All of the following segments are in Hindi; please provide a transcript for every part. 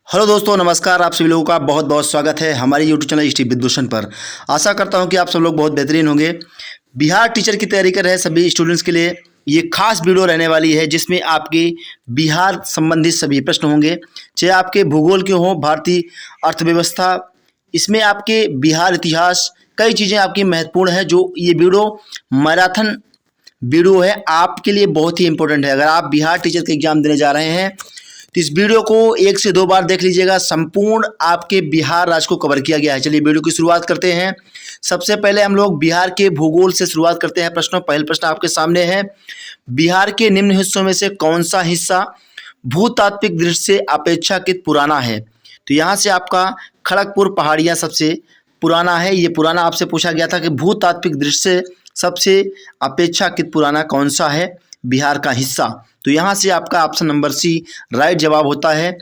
हेलो दोस्तों, नमस्कार। आप सभी लोगों का बहुत बहुत स्वागत है हमारे यूट्यूब चैनल स्टी विदूषण पर। आशा करता हूं कि आप सब लोग बहुत बेहतरीन होंगे। बिहार टीचर की तैयारी कर रहे सभी स्टूडेंट्स के लिए ये खास वीडियो रहने वाली है, जिसमें आपके बिहार संबंधित सभी प्रश्न होंगे, चाहे आपके भूगोल के हों, भारतीय अर्थव्यवस्था, इसमें आपके बिहार इतिहास, कई चीज़ें आपकी महत्वपूर्ण है। जो ये वीडियो मैराथन वीडियो है, आपके लिए बहुत ही इंपॉर्टेंट है। अगर आप बिहार टीचर का एग्जाम देने जा रहे हैं तो इस वीडियो को 1 से 2 बार देख लीजिएगा। संपूर्ण आपके बिहार राज्य को कवर किया गया है। चलिए वीडियो की शुरुआत करते हैं। सबसे पहले हम लोग बिहार के भूगोल से शुरुआत करते हैं। पहला प्रश्न आपके सामने है, बिहार के निम्न हिस्सों में से कौन सा हिस्सा भूतात्विक दृष्टि से अपेक्षाकृत पुराना है? तो यहाँ से आपका खड़गपुर पहाड़ियाँ सबसे पुराना है। ये पुराना आपसे पूछा गया था कि भूतात्विक दृष्टि से सबसे अपेक्षाकृत पुराना कौन सा है बिहार का हिस्सा। तो यहाँ से आपका ऑप्शन नंबर सी राइट जवाब होता है।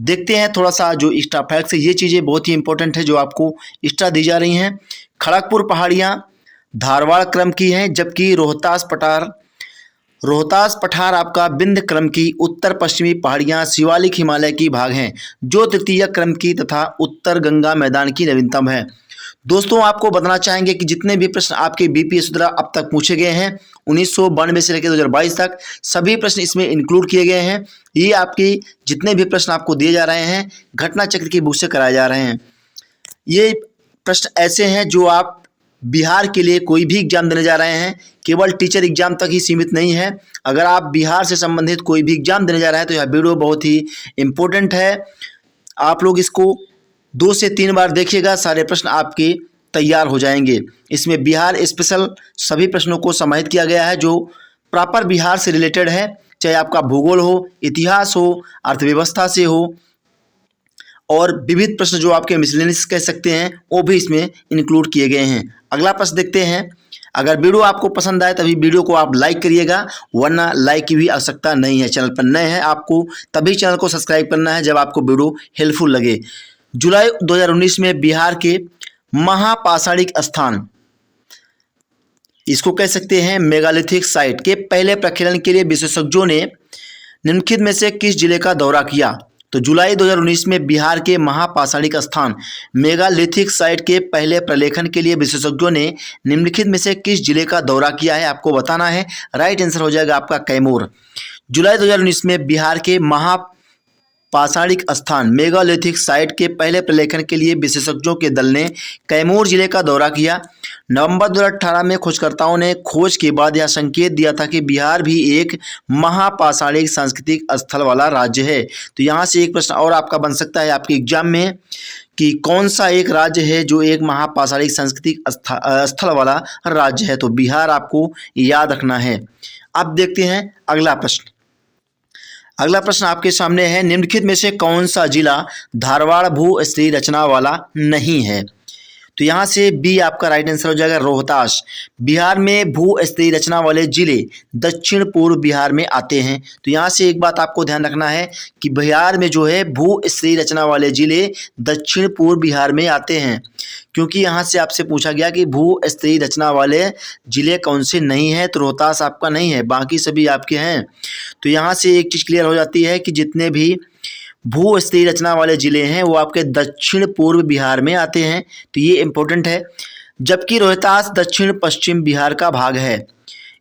देखते हैं थोड़ा सा जो एक्स्ट्रा फैक्ट्स है, ये चीज़ें बहुत ही इंपॉर्टेंट है जो आपको एक्स्ट्रा दी जा रही हैं। खड़गपुर पहाड़ियाँ धारवाड़ क्रम की हैं, जबकि रोहतास पठार आपका बिंद क्रम की उत्तर पश्चिमी पहाड़ियाँ शिवालिक हिमालय की भाग हैं, जो तृतीय क्रम की तथा उत्तर गंगा मैदान की नवीनतम है। दोस्तों, आपको बताना चाहेंगे कि जितने भी प्रश्न आपके बीपीएससी द्वारा अब तक पूछे गए हैं 1992 से लेकर 2022 तक, सभी प्रश्न इसमें इंक्लूड किए गए हैं। ये आपके जितने भी प्रश्न आपको दिए जा रहे हैं घटना चक्र की बुक से कराए जा रहे हैं। ये प्रश्न ऐसे हैं जो आप बिहार के लिए कोई भी एग्जाम देने जा रहे हैं, केवल टीचर एग्जाम तक ही सीमित नहीं है। अगर आप बिहार से संबंधित कोई भी एग्जाम देने जा रहे हैं तो यह वीडियो बहुत ही इम्पोर्टेंट है। आप लोग इसको 2 से 3 बार देखिएगा, सारे प्रश्न आपके तैयार हो जाएंगे। इसमें बिहार स्पेशल सभी प्रश्नों को समाहित किया गया है जो प्रॉपर बिहार से रिलेटेड है, चाहे आपका भूगोल हो, इतिहास हो, अर्थव्यवस्था से हो, और विविध प्रश्न जो आपके मिसलेनियस कह सकते हैं वो भी इसमें इंक्लूड किए गए हैं। अगला प्रश्न देखते हैं। अगर वीडियो आपको पसंद आए तभी वीडियो को आप लाइक करिएगा, वरना लाइक की भी आवश्यकता नहीं है। चैनल पर नए हैं आपको तभी चैनल को सब्सक्राइब करना है जब आपको वीडियो हेल्पफुल लगे। जुलाई 2019 में बिहार के महापाषाणिक स्थान, इसको कह सकते हैं मेगालिथिक साइट के पहले प्रक्षेपण के लिए विशेषज्ञों ने निम्नलिखित में से किस जिले का दौरा किया? तो जुलाई 2019 में बिहार के महापाषाणिक स्थान मेगालिथिक साइट के पहले प्रलेखन के लिए विशेषज्ञों ने निम्नलिखित में से किस जिले का दौरा किया है, आपको बताना है। राइट आंसर हो जाएगा आपका कैमूर। जुलाई 2019 में बिहार के महापाषाणिक स्थान मेगालिथिक साइट के पहले प्रलेखन के लिए विशेषज्ञों के दल ने कैमूर जिले का दौरा किया। नवंबर 2018 में खोजकर्ताओं ने खोज के बाद यह संकेत दिया था कि बिहार भी एक महापाषाणिक सांस्कृतिक स्थल वाला राज्य है। तो यहाँ से एक प्रश्न और आपका बन सकता है आपके एग्जाम में कि कौन सा एक राज्य है जो एक महापाषाणिक सांस्कृतिक स्थल वाला राज्य है। तो बिहार आपको याद रखना है। अब देखते हैं अगला प्रश्न। अगला प्रश्न आपके सामने है, निम्नलिखित में से कौन सा जिला धारवाड़ भू-स्तरीय रचना वाला नहीं है? तो यहाँ से बी आपका राइट आंसर हो जाएगा, रोहतास। बिहार में भू-स्तरीय रचना वाले जिले दक्षिण पूर्व बिहार में आते हैं। तो यहाँ से एक बात आपको ध्यान रखना है कि बिहार में जो है भू-स्तरीय रचना वाले जिले दक्षिण पूर्व बिहार में आते हैं, क्योंकि यहाँ से आपसे पूछा गया कि भू-स्तरीय रचना वाले जिले कौन से नहीं हैं। तो रोहतास आपका नहीं है, बाकी सभी आपके हैं। तो यहाँ से एक चीज़ क्लियर हो जाती है कि जितने भी भू-स्तरीय रचना वाले जिले हैं वो आपके दक्षिण पूर्व बिहार में आते हैं। तो ये इंपॉर्टेंट है। जबकि रोहतास दक्षिण पश्चिम बिहार का भाग है।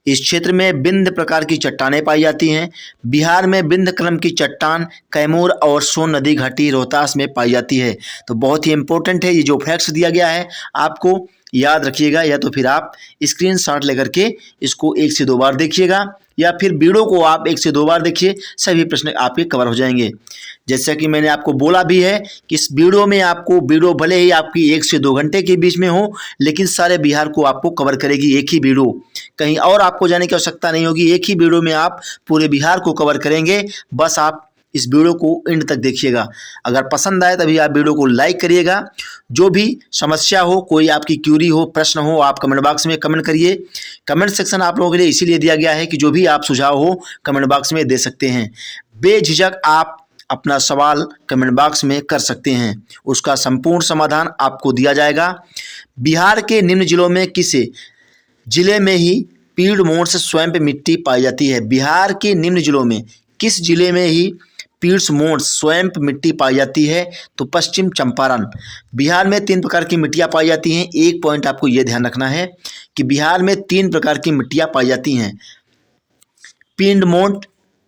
इस क्षेत्र में बिंद प्रकार की चट्टानें पाई जाती हैं। बिहार में बिंद क्रम की चट्टान कैमूर और सोन नदी घाटी रोहतास में पाई जाती है। तो बहुत ही इंपॉर्टेंट है, ये जो फैक्ट्स दिया गया है आपको याद रखिएगा, या तो फिर आप स्क्रीनशॉट लेकर के इसको 1 से 2 बार देखिएगा, या फिर वीडियो को आप 1 से 2 बार देखिए, सभी प्रश्न आपके कवर हो जाएंगे। जैसा कि मैंने आपको बोला भी है कि इस वीडियो में आपको वीडियो भले ही आपकी 1 से 2 घंटे के बीच में हो, लेकिन सारे बिहार को आपको कवर करेगी एक ही वीडियो। कहीं और आपको जाने की आवश्यकता नहीं होगी, एक ही वीडियो में आप पूरे बिहार को कवर करेंगे। बस आप इस वीडियो को एंड तक देखिएगा। अगर पसंद आए तभी आप वीडियो को लाइक करिएगा। जो भी समस्या हो, कोई आपकी क्यूरी हो, प्रश्न हो, आप कमेंट बॉक्स में कमेंट करिए। कमेंट सेक्शन आप लोगों के लिए इसीलिए दिया गया है कि जो भी आप सुझाव हो कमेंट बॉक्स में दे सकते हैं। बेझिझक आप अपना सवाल कमेंट बॉक्स में कर सकते हैं, उसका संपूर्ण समाधान आपको दिया जाएगा। बिहार के निम्न जिलों में किस जिले में ही पीड़ मोड़ से स्वयं पे मिट्टी पाई जाती है? बिहार के निम्न जिलों में किस जिले में ही पीड्समोंट स्वैम्प मिट्टी पाई जाती है? तो पश्चिम चंपारण। बिहार में 3 प्रकार की मिट्टियाँ पाई जाती हैं। एक पॉइंट आपको ये ध्यान रखना है कि बिहार में 3 प्रकार की मिट्टियाँ पाई जाती हैं। पीडमोंट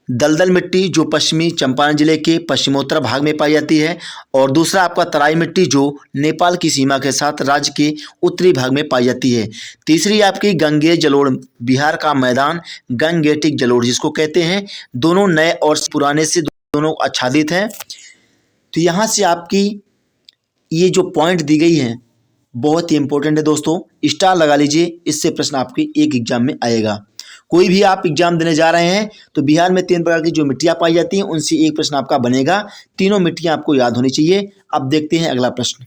दलदल मिट्टी जो पश्चिमी चंपारण जिले के पश्चिमोत्तर भाग में पाई जाती है, और दूसरा आपका तराई मिट्टी जो नेपाल की सीमा के साथ राज्य के उत्तरी भाग में पाई जाती है। तीसरी आपकी गंगेय जलोढ़, बिहार का मैदान गंगेटिक जलोढ़ जिसको कहते हैं। दोनों नए और पुराने से दोनों आच्छादित हैं। तो यहाँ से आपकी ये जो पॉइंट दी गई है बहुत ही इंपॉर्टेंट है दोस्तों, स्टार लगा लीजिए, इससे प्रश्न आपकी एक एग्जाम में आएगा। कोई भी आप एग्जाम देने जा रहे हैं तो बिहार में 3 प्रकार की जो मिट्टियाँ पाई जाती हैं उनसे एक प्रश्न आपका बनेगा। तीनों मिट्टियाँ आपको याद होनी चाहिए। अब देखते हैं अगला प्रश्न।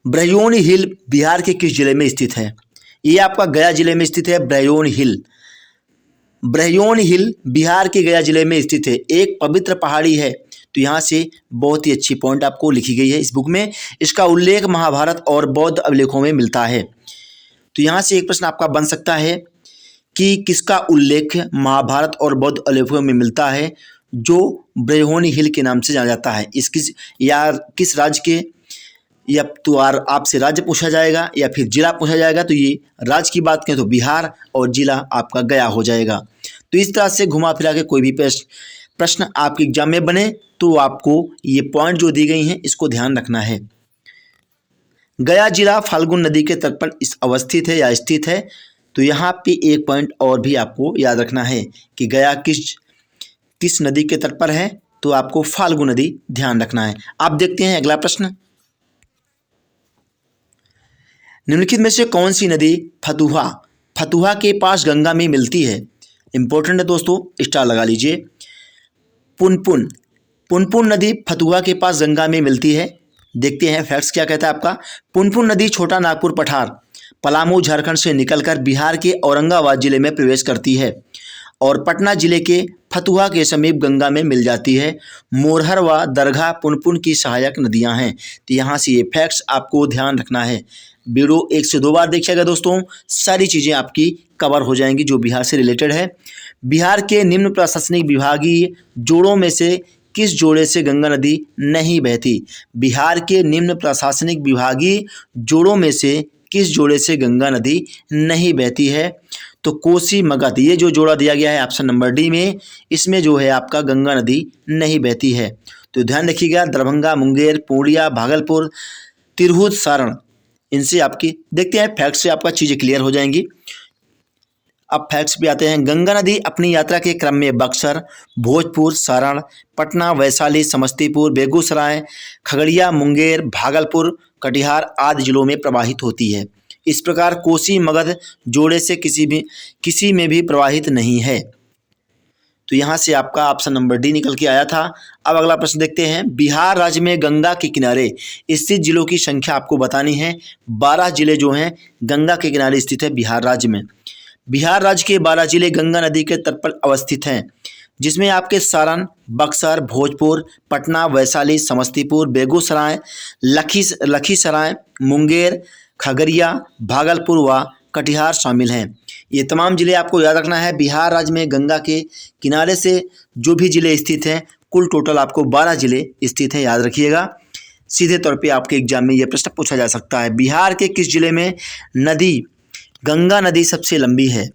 ब्रह्योन हिल बिहार के किस जिले में स्थित है? ये आपका गया जिले में स्थित है। ब्रह्योन हिल बिहार के गया जिले में स्थित है। एक पवित्र पहाड़ी है। तो यहाँ से बहुत ही अच्छी पॉइंट आपको लिखी गई है इस बुक में। इसका उल्लेख महाभारत और बौद्ध अभिलेखों में मिलता है। तो यहाँ से एक प्रश्न आपका बन सकता है कि किसका उल्लेख महाभारत और बौद्ध अभिलेखों में मिलता है जो ब्रह्योन हिल के नाम से जाना जाता है? किस राज्य के, या तो आपसे राज्य पूछा जाएगा या फिर जिला पूछा जाएगा। तो ये राज्य की बात करें तो बिहार और जिला आपका गया हो जाएगा। तो इस तरह से घुमा फिरा के कोई भी प्रश्न आपके एग्जाम में बने तो आपको ये पॉइंट जो दी गई हैं इसको ध्यान रखना है। गया जिला फाल्गुन नदी के तट पर अवस्थित है या स्थित है? तो यहाँ पे एक पॉइंट और भी आपको याद रखना है कि गया किस नदी के तट पर है? तो आपको फाल्गुन नदी ध्यान रखना है। आप देखते हैं अगला प्रश्न। निम्नलिखित में से कौन सी नदी फतुहा के पास गंगा में मिलती है? इंपॉर्टेंट है दोस्तों, स्टार लगा लीजिए। पुनपुन नदी फतुहा के पास गंगा में मिलती है। देखते हैं फैक्ट्स क्या कहता है आपका। पुनपुन नदी छोटा नागपुर पठार पलामू झारखंड से निकलकर बिहार के औरंगाबाद जिले में प्रवेश करती है और पटना जिले के फतुहा के समीप गंगा में मिल जाती है। मोरहर व दरगाह पुनपुन की सहायक नदियां हैं। तो यहाँ से ये फैक्ट्स आपको ध्यान रखना है। वीडियो 1 से 2 बार देखिएगा दोस्तों, सारी चीज़ें आपकी कवर हो जाएंगी जो बिहार से रिलेटेड है। बिहार के निम्न प्रशासनिक विभागीय जोड़ों में से किस जोड़े से गंगा नदी नहीं बहती? बिहार के निम्न प्रशासनिक विभागीय जोड़ों में से किस जोड़े से गंगा नदी नहीं बहती है? तो कोसी मगध, ये जो जोड़ा दिया गया है ऑप्शन नंबर डी में, इसमें जो है आपका गंगा नदी नहीं बहती है। तो ध्यान रखिएगा, दरभंगा, मुंगेर, पूर्णिया, भागलपुर, तिरहुत, सारण, इनसे आपकी देखते हैं फैक्ट से आपका चीज़ें क्लियर हो जाएंगी। अब फैक्ट्स पे आते हैं। गंगा नदी अपनी यात्रा के क्रम में बक्सर, भोजपुर, सारण, पटना, वैशाली, समस्तीपुर, बेगूसराय, खगड़िया, मुंगेर, भागलपुर, कटिहार आदि जिलों में प्रवाहित होती है। इस प्रकार कोसी मगध जोड़े से किसी में भी प्रवाहित नहीं है। तो यहाँ से आपका ऑप्शन नंबर डी निकल के आया था। अब अगला प्रश्न देखते हैं। बिहार राज्य में गंगा के किनारे स्थित जिलों की संख्या आपको बतानी है। 12 जिले जो हैं गंगा के किनारे स्थित है बिहार राज्य में। बिहार राज्य के 12 जिले गंगा नदी के तट पर अवस्थित हैं, जिसमें आपके सारण, बक्सर, भोजपुर, पटना, वैशाली, समस्तीपुर, बेगूसराय, लखीसराय, मुंगेर, खगड़िया, भागलपुर व कटिहार शामिल हैं। ये तमाम जिले आपको याद रखना है। बिहार राज्य में गंगा के किनारे से जो भी जिले स्थित हैं, कुल टोटल आपको 12 जिले स्थित हैं, याद रखिएगा। सीधे तौर पे आपके एग्जाम में ये प्रश्न पूछा जा सकता है। बिहार के किस जिले में गंगा नदी सबसे लंबी है?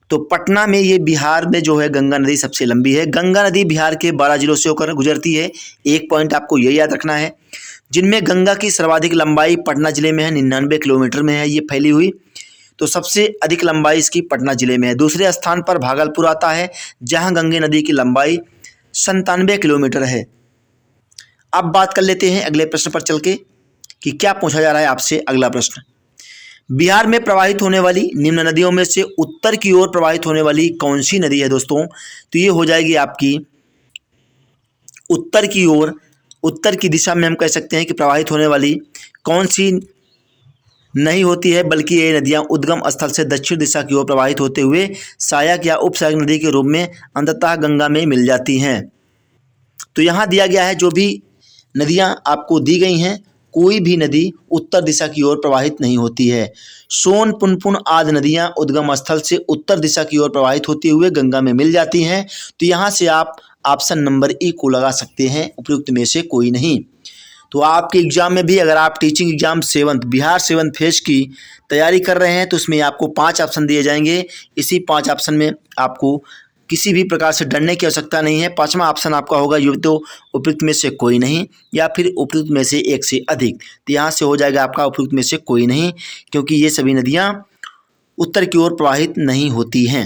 तो पटना में ये बिहार में जो है गंगा नदी सबसे लंबी है। गंगा नदी बिहार के 12 जिलों से होकर गुजरती है। एक पॉइंट आपको ये याद रखना है, जिनमें गंगा की सर्वाधिक लंबाई पटना जिले में है, 99 किलोमीटर में है ये फैली हुई। तो सबसे अधिक लंबाई इसकी पटना जिले में है। दूसरे स्थान पर भागलपुर आता है, जहां गंगा नदी की लंबाई 97 किलोमीटर है। अब बात कर लेते हैं अगले प्रश्न पर चल के कि क्या पूछा जा रहा है आपसे। अगला प्रश्न, बिहार में प्रवाहित होने वाली निम्न नदियों में से उत्तर की ओर प्रवाहित होने वाली कौन सी नदी है दोस्तों? तो ये हो जाएगी आपकी उत्तर की ओर, उत्तर की दिशा में हम कह सकते हैं कि प्रवाहित होने वाली कौन सी नहीं होती है, बल्कि ये नदियां उद्गम स्थल से दक्षिण दिशा की ओर प्रवाहित होते हुए सहायक या उपसहायक नदी के रूप में अंततः गंगा में मिल जाती हैं। तो यहाँ दिया गया है जो भी नदियाँ आपको दी गई हैं कोई भी नदी उत्तर दिशा की ओर प्रवाहित नहीं होती है। सोन, पुनपुन आदि नदियां उद्गम स्थल से उत्तर दिशा की ओर प्रवाहित होते हुए गंगा में मिल जाती हैं। तो यहाँ से आप ऑप्शन नंबर ए को लगा सकते हैं, उपयुक्त में से कोई नहीं। तो आपके एग्जाम में भी अगर आप teaching exam Bihar 7th phase की तैयारी कर रहे हैं तो उसमें आपको 5 ऑप्शन दिए जाएंगे। इसी 5 ऑप्शन में आपको किसी भी प्रकार से डरने की आवश्यकता नहीं है। 5वां ऑप्शन आपका होगा ये तो उपयुक्त में से कोई नहीं या फिर उपयुक्त में से एक से अधिक। तो यहाँ से हो जाएगा आपका उपयुक्त में से कोई नहीं, क्योंकि ये सभी नदियाँ उत्तर की ओर प्रवाहित नहीं होती हैं।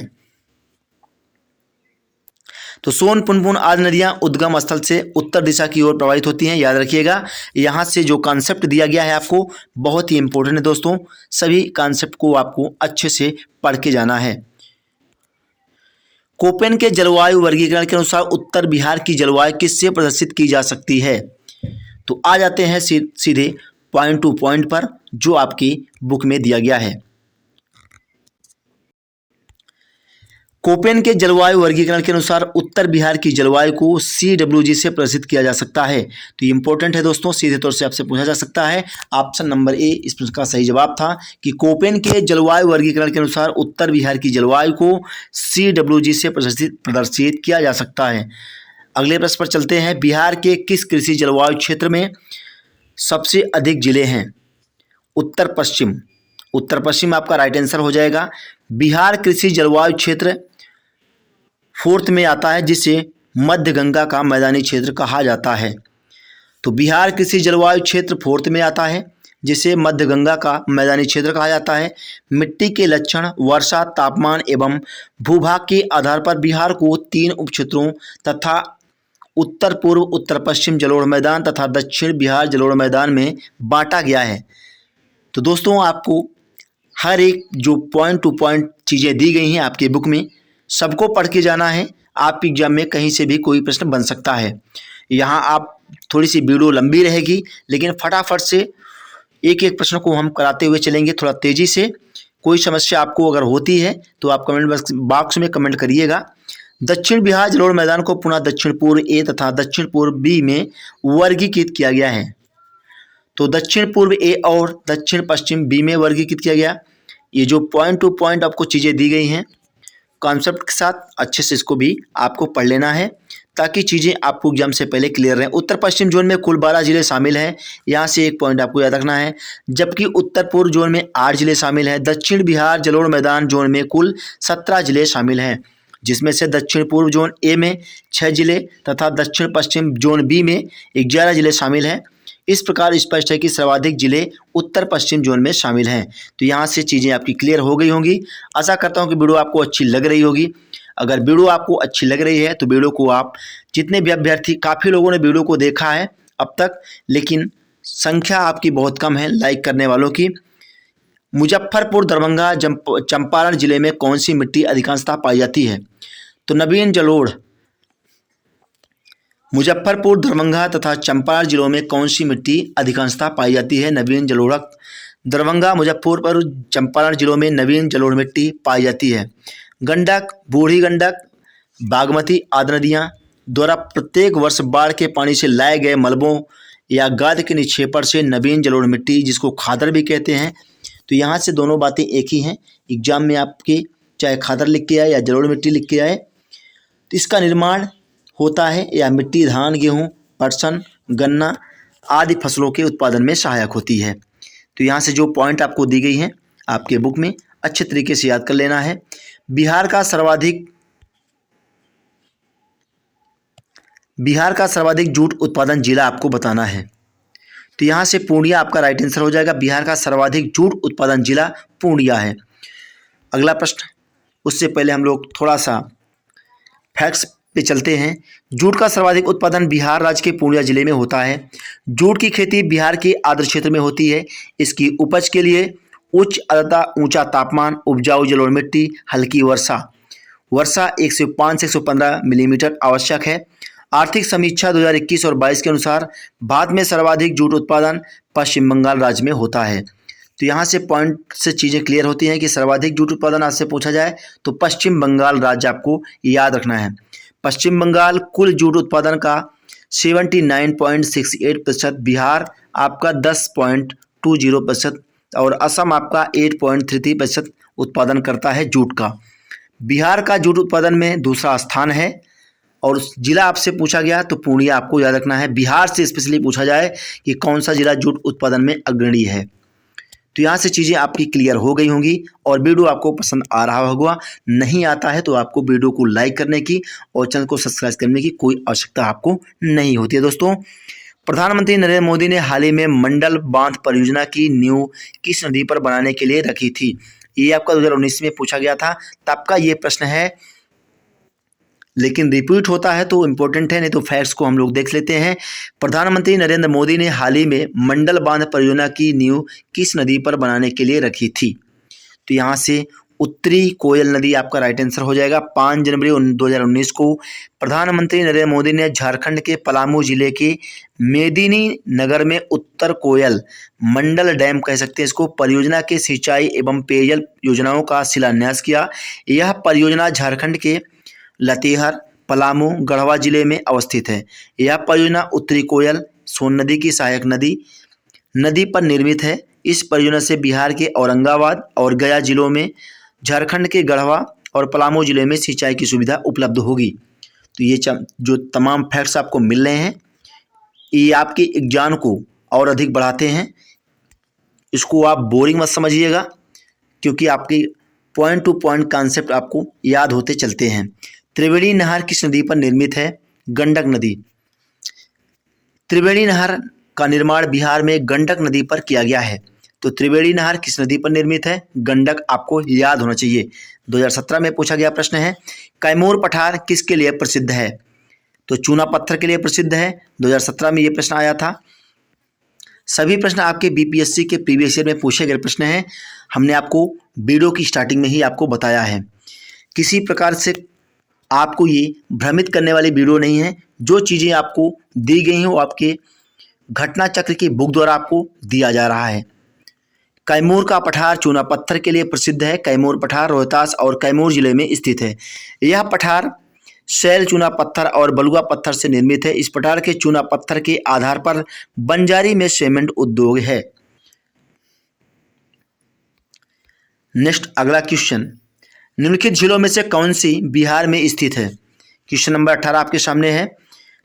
तो सोन, पुनपुन आदि नदियां उद्गम स्थल से उत्तर दिशा की ओर प्रवाहित होती हैं, याद रखिएगा। यहाँ से जो कॉन्सेप्ट दिया गया है आपको बहुत ही इंपॉर्टेंट है दोस्तों, सभी कॉन्सेप्ट को आपको अच्छे से पढ़ के जाना है। कोपेन के जलवायु वर्गीकरण के अनुसार उत्तर बिहार की जलवायु किससे प्रदर्शित की जा सकती है? तो आ जाते हैं सीधे पॉइंट टू पॉइंट पर, जो आपकी बुक में दिया गया है। कोपेन के जलवायु वर्गीकरण के अनुसार उत्तर बिहार की जलवायु को CWG से प्रदर्शित किया जा सकता है। तो ये इंपॉर्टेंट है दोस्तों, सीधे तौर से आपसे पूछा जा सकता है। ऑप्शन नंबर ए इस प्रश्न का सही जवाब था कि कोपेन के जलवायु वर्गीकरण के अनुसार उत्तर बिहार की जलवायु को CWG से प्रदर्शित किया जा सकता है। अगले प्रश्न पर चलते हैं। बिहार के किस कृषि जलवायु क्षेत्र में सबसे अधिक जिले हैं? उत्तर पश्चिम। उत्तर पश्चिम आपका राइट आंसर हो जाएगा। बिहार कृषि जलवायु क्षेत्र 4th में आता है, जिसे मध्य गंगा का मैदानी क्षेत्र कहा जाता है। तो बिहार कृषि जलवायु क्षेत्र 4th में आता है, जिसे मध्य गंगा का मैदानी क्षेत्र कहा जाता है। मिट्टी के लक्षण, वर्षा, तापमान एवं भूभाग के आधार पर बिहार को 3 उपक्षेत्रों तथा उत्तर पूर्व, उत्तर पश्चिम जलोढ़ मैदान तथा दक्षिण बिहार जलोढ़ मैदान में बांटा गया है। तो दोस्तों आपको हर एक जो पॉइंट टू पॉइंट चीज़ें दी गई हैं आपके बुक में, सबको पढ़ के जाना है। आपके एग्जाम में कहीं से भी कोई प्रश्न बन सकता है। यहाँ आप थोड़ी सी वीडियो लंबी रहेगी, लेकिन फटाफट से एक एक प्रश्न को हम कराते हुए चलेंगे थोड़ा तेज़ी से। कोई समस्या आपको अगर होती है तो आप कमेंट बॉक्स में कमेंट करिएगा। दक्षिण बिहार जलोढ़ मैदान को पुनः दक्षिण पूर्व ए तथा दक्षिण पूर्व बी में वर्गीकृत किया गया है। तो दक्षिण पूर्व ए और दक्षिण पश्चिम बी में वर्गीकृत किया गया। ये जो पॉइंट टू पॉइंट आपको चीज़ें दी गई हैं कॉन्सेप्ट के साथ, अच्छे से इसको भी आपको पढ़ लेना है ताकि चीज़ें आपको एग्जाम से पहले क्लियर रहें। उत्तर पश्चिम जोन में कुल 12 जिले शामिल हैं, यहाँ से एक पॉइंट आपको याद रखना है। जबकि उत्तर पूर्व जोन में 8 जिले शामिल हैं। दक्षिण बिहार जलोढ़ मैदान जोन में कुल 17 जिले शामिल हैं, जिसमें से दक्षिण पूर्व जोन ए में 6 जिले तथा दक्षिण पश्चिम जोन बी में 11 जिले शामिल हैं। इस प्रकार स्पष्ट है कि सर्वाधिक जिले उत्तर पश्चिम जोन में शामिल हैं। तो यहाँ से चीज़ें आपकी क्लियर हो गई होंगी। आशा करता हूँ कि वीडियो आपको अच्छी लग रही होगी। अगर वीडियो आपको अच्छी लग रही है तो वीडियो को आप जितने भी अभ्यर्थी, काफ़ी लोगों ने वीडियो को देखा है अब तक, लेकिन संख्या आपकी बहुत कम है लाइक करने वालों की। मुजफ्फरपुर, दरभंगा, चंपारण जिले में कौन सी मिट्टी अधिकांशतः पाई जाती है? तो नवीन जलोढ़। मुजफ्फरपुर, दरभंगा तथा चंपारण जिलों में कौन सी मिट्टी अधिकांशतः पाई जाती है? नवीन जलोढ़। दरभंगा, मुजफ्फरपुर, चंपारण जिलों में नवीन जलोढ़ मिट्टी पाई जाती है। गंडक, बूढ़ी गंडक, बागमती आदि नदियाँ द्वारा प्रत्येक वर्ष बाढ़ के पानी से लाए गए मलबों या गाद के निक्षेपण से नवीन जलोढ़ मिट्टी, जिसको खादर भी कहते हैं। तो यहाँ से दोनों बातें एक ही हैं। एग्जाम में आपके चाहे खादर लिख के आए या जलोढ़ मिट्टी लिख के आए, तो इसका निर्माण होता है या मिट्टी धान, गेहूँ, पटसन, गन्ना आदि फसलों के उत्पादन में सहायक होती है। तो यहाँ से जो पॉइंट आपको दी गई हैं आपके बुक में अच्छे तरीके से याद कर लेना है। बिहार का सर्वाधिक जूट उत्पादन जिला आपको बताना है। तो यहाँ से पूर्णिया आपका राइट आंसर हो जाएगा। बिहार का सर्वाधिक जूट उत्पादन जिला पूर्णिया है। अगला प्रश्न, उससे पहले हम लोग थोड़ा सा फैक्ट्स पे चलते हैं। जूट का सर्वाधिक उत्पादन बिहार राज्य के पूर्णिया जिले में होता है। जूट की खेती बिहार के आर्द्र क्षेत्र में होती है। इसकी उपज के लिए उच्च आर्द्रता, ऊंचा तापमान, उपजाऊ जलोढ़ मिट्टी, हल्की वर्षा 105 से 115 मिलीमीटर आवश्यक है। आर्थिक समीक्षा 2021 और 22 के अनुसार भारत में सर्वाधिक जूट उत्पादन पश्चिम बंगाल राज्य में होता है। तो यहाँ से पॉइंट से चीज़ें क्लियर होती हैं कि सर्वाधिक जूट उत्पादन आज से पूछा जाए तो पश्चिम बंगाल राज्य आपको याद रखना है। पश्चिम बंगाल कुल जूट उत्पादन का 79.68%, बिहार आपका 10.20% और असम आपका 8.33% उत्पादन करता है जूट का। बिहार का जूट उत्पादन में दूसरा स्थान है। और जिला आपसे पूछा गया तो पूर्णिया आपको याद रखना है। बिहार से स्पेशली पूछा जाए कि कौन सा जिला जूट उत्पादन में अग्रणी है। तो यहाँ से चीज़ें आपकी क्लियर हो गई होंगी और वीडियो आपको पसंद आ रहा होगा। नहीं आता है तो आपको वीडियो को लाइक करने की और चैनल को सब्सक्राइब करने की कोई आवश्यकता आपको नहीं होती है। दोस्तों, प्रधानमंत्री नरेंद्र मोदी ने हाल ही में मंडल बांध परियोजना की नींव किस नदी पर बनाने के लिए रखी थी? ये आपका 2019 में पूछा गया था, तब का ये प्रश्न है, लेकिन रिपीट होता है तो इम्पोर्टेंट है, नहीं तो फैक्ट्स को हम लोग देख लेते हैं। प्रधानमंत्री नरेंद्र मोदी ने हाल ही में मंडल बांध परियोजना की नींव किस नदी पर बनाने के लिए रखी थी? तो यहाँ से उत्तरी कोयल नदी आपका राइट आंसर हो जाएगा। 5 जनवरी 2019 को प्रधानमंत्री नरेंद्र मोदी ने झारखंड के पलामू जिले के मेदिनी नगर में उत्तर कोयल मंडल डैम कह सकते हैं इसको, परियोजना के सिंचाई एवं पेयजल योजनाओं का शिलान्यास किया। यह परियोजना झारखंड के लातेहार, पलामू, गढ़वा जिले में अवस्थित है। यह परियोजना उत्तरी कोयल सोन नदी की सहायक नदी पर निर्मित है। इस परियोजना से बिहार के औरंगाबाद और गया जिलों में, झारखंड के गढ़वा और पलामू जिले में सिंचाई की सुविधा उपलब्ध होगी। तो ये जो तमाम फैक्ट्स आपको मिल रहे हैं, ये आपके एग्जाम को और अधिक बढ़ाते हैं। इसको आप बोरिंग मत समझिएगा, क्योंकि आपकी पॉइंट टू पॉइंट कॉन्सेप्ट आपको याद होते चलते हैं। त्रिवेणी नहर किस नदी पर निर्मित है? गंडक नदी। त्रिवेणी नहर का निर्माण बिहार में गंडक नदी पर किया गया है। तो त्रिवेणी नहर किस नदी पर निर्मित है? गंडक आपको याद होना चाहिए। 2017 में पूछा गया प्रश्न है। कैमूर पठार किसके लिए प्रसिद्ध है? तो चूना पत्थर के लिए प्रसिद्ध है। 2017 में ये प्रश्न आया था। सभी प्रश्न आपके बीपीएससी के प्रीवियस ईयर में पूछे गए प्रश्न हैं। हमने आपको वीडियो की स्टार्टिंग में ही आपको बताया है। किसी प्रकार से आपको ये भ्रमित करने वाली वीडियो नहीं है। जो चीज़ें आपको दी गई हैं वो आपके घटना चक्र की बुक द्वारा आपको दिया जा रहा है। कैमूर का पठार चूना पत्थर के लिए प्रसिद्ध है। कैमूर पठार रोहतास और कैमूर जिले में स्थित है। यह पठार शैल चूना पत्थर और बलुआ पत्थर से निर्मित है। इस पठार के चूना पत्थर के आधार पर बंजारी में सीमेंट उद्योग है। नेक्स्ट अगला क्वेश्चन, निम्नलिखित झीलों में से कौन सी बिहार में स्थित है? क्वेश्चन नंबर 18 आपके सामने है।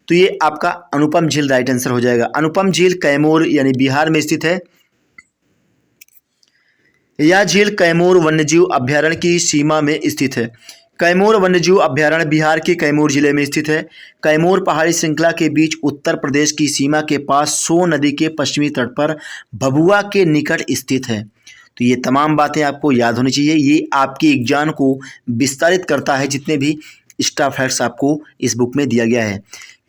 तो ये आपका अनुपम झील राइट आंसर हो जाएगा। अनुपम झील कैमूर यानी बिहार में स्थित है। यह झील कैमूर वन्यजीव अभ्यारण्य की सीमा में स्थित है। कैमूर वन्यजीव अभ्यारण्य बिहार के कैमूर जिले में स्थित है। कैमूर पहाड़ी श्रृंखला के बीच उत्तर प्रदेश की सीमा के पास सोन नदी के पश्चिमी तट पर भभुआ के निकट स्थित है। तो ये तमाम बातें आपको याद होनी चाहिए। ये आपके एग्जाम को विस्तारित करता है। जितने भी एक्स्ट्रा फैक्ट्स आपको इस बुक में दिया गया है।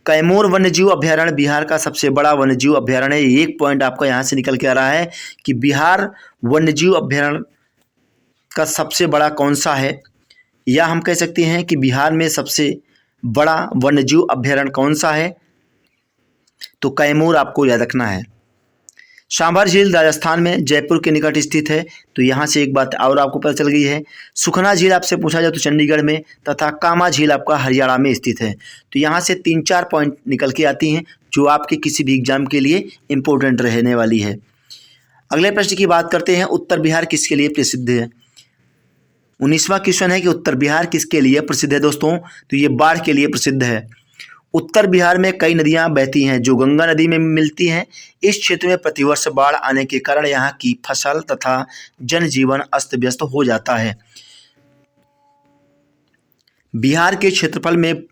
कैमूर वन्यजीव अभ्यारण्य बिहार का सबसे बड़ा वन्यजीव अभ्यारण्य है। एक पॉइंट आपका यहाँ से निकल के आ रहा है कि बिहार वन्यजीव अभ्यारण्य का सबसे बड़ा कौन सा है, या हम कह सकते हैं कि बिहार में सबसे बड़ा वन्यजीव अभ्यारण्य कौन सा है? तो कैमूर आपको याद रखना है। सांभर झील राजस्थान में जयपुर के निकट स्थित है। तो यहाँ से एक बात और आपको पता चल गई है। सुखना झील आपसे पूछा जाए तो चंडीगढ़ में, तथा कामा झील आपका हरियाणा में स्थित है। तो यहाँ से 3-4 पॉइंट निकल के आती हैं जो आपके किसी भी एग्जाम के लिए इम्पोर्टेंट रहने वाली है। अगले प्रश्न की बात करते हैं, उत्तर बिहार किसके लिए प्रसिद्ध है? 19वां क्वेश्चन है कि उत्तर बिहार किसके लिए प्रसिद्ध है दोस्तों? तो ये बाढ़ के लिए प्रसिद्ध है। उत्तर बिहार में कई नदियां बहती हैं जो गंगा नदी में मिलती हैं। इस क्षेत्र में प्रतिवर्ष बाढ़ आने के कारण यहाँ की फसल तथा जनजीवन अस्त व्यस्त हो जाता है। बिहार के क्षेत्रफल में